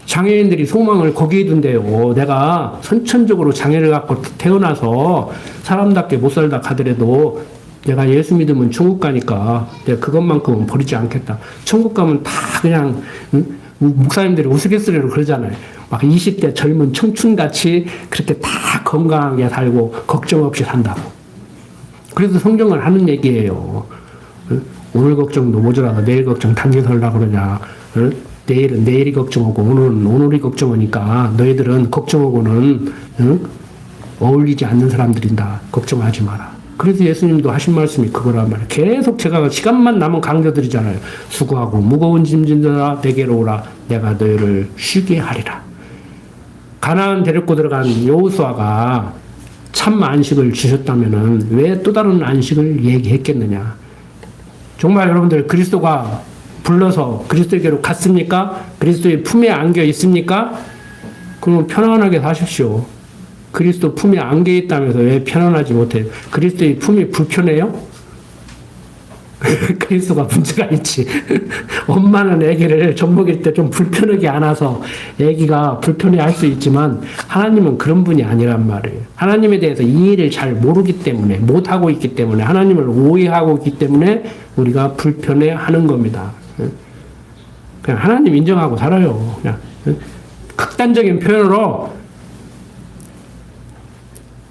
Speaker 1: 장애인들이 소망을 거기에 둔대요. 내가 선천적으로 장애를 갖고 태어나서 사람답게 못 살다 가더라도 내가 예수 믿으면 천국 가니까 내가 그것만큼은 버리지 않겠다. 천국 가면 다 그냥 목사님들이 우스갯소리로 그러잖아요. 막 20대 젊은 청춘같이 그렇게 다 건강하게 살고 걱정 없이 산다고. 그래서 성경을 하는 얘기예요. 오늘 걱정도 모자라서 내일 걱정 당겨서 하려고 그러냐. 내일은 내일이 걱정하고 오늘은 오늘이 걱정하니까 너희들은 걱정하고는 어울리지 않는 사람들인다. 걱정하지 마라. 그래서 예수님도 하신 말씀이 그거란 말이에요. 계속 제가 시간만 남은 강조드리잖아요. 수고하고 무거운 짐진 자라 내게로 오라. 내가 너희를 쉬게 하리라. 가나안 데리고 들어간 여호수아가 참 안식을 주셨다면은 왜 또 다른 안식을 얘기했겠느냐. 정말 여러분들 그리스도가 불러서 그리스도에게로 갔습니까? 그리스도의 품에 안겨 있습니까? 그러면 편안하게 사십시오. 그리스도 품에 안겨 있다면서 왜 편안하지 못해요? 그리스도의 품이 불편해요? 그리스도가 문제가 있지. 엄마는 아기를 젖먹일 때 좀 불편하게 안아서 아기가 불편해할 수 있지만 하나님은 그런 분이 아니란 말이에요. 하나님에 대해서 이해를 잘 모르기 때문에 못하고 있기 때문에 하나님을 오해하고 있기 때문에 우리가 불편해하는 겁니다. 그냥 하나님 인정하고 살아요. 그냥 극단적인 표현으로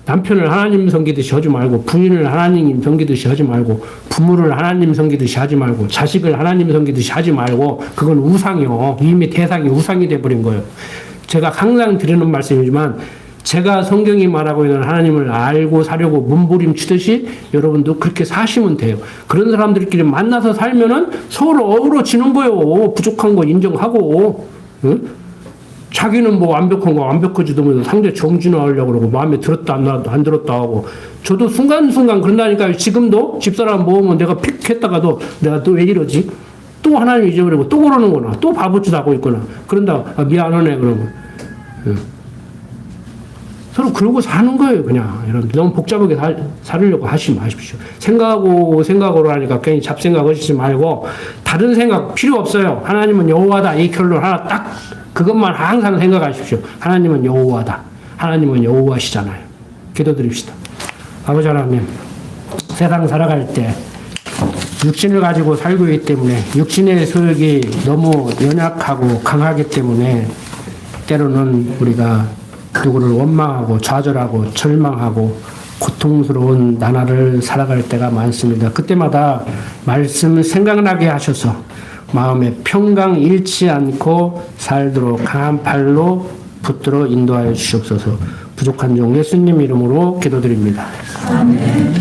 Speaker 1: 남편을 하나님 섬기듯이 하지 말고 부인을 하나님 섬기듯이 하지 말고 부모를 하나님 섬기듯이 하지 말고 자식을 하나님 섬기듯이 하지 말고 그건 우상이요. 이미 대상이 우상이 돼버린 거예요. 제가 항상 드리는 말씀이지만 제가 성경이 말하고 있는 하나님을 알고 사려고 몸부림치듯이 여러분도 그렇게 사시면 돼요. 그런 사람들끼리 만나서 살면은 서로 어우러지는 거예요. 부족한 거 인정하고 응? 자기는 뭐 완벽한 거 완벽하지도 못해서 상대 정진화하려고 그러고 마음에 들었다 안 들었다 하고 저도 순간순간 그런다니까요. 지금도 집사람 모으면 내가 픽 했다가도 내가 또 왜 이러지? 또 하나님 잊어버리고 또 그러는구나. 또 바보짓 하고 있구나. 그런다 미안하네 그러면 서로 그러고 사는 거예요. 그냥 여러분 너무 복잡하게 살으려고 하지 마십시오. 생각으로 하니까 괜히 잡생각 하시지 말고 다른 생각 필요 없어요. 하나님은 여호와다 이 결론 하나 딱 그것만 항상 생각하십시오. 하나님은 여호와다. 하나님은 여호와시잖아요. 기도드립시다. 아버지 하나님, 세상 살아갈 때 육신을 가지고 살고 있기 때문에 육신의 소욕이 너무 연약하고 강하기 때문에 때로는 우리가 누구를 원망하고 좌절하고 절망하고 고통스러운 나날을 살아갈 때가 많습니다. 그때마다 말씀을 생각나게 하셔서 마음에 평강 잃지 않고 살도록 강한 팔로 붙들어 인도하여 주시옵소서. 부족한 종 예수님 이름으로 기도드립니다. 아멘.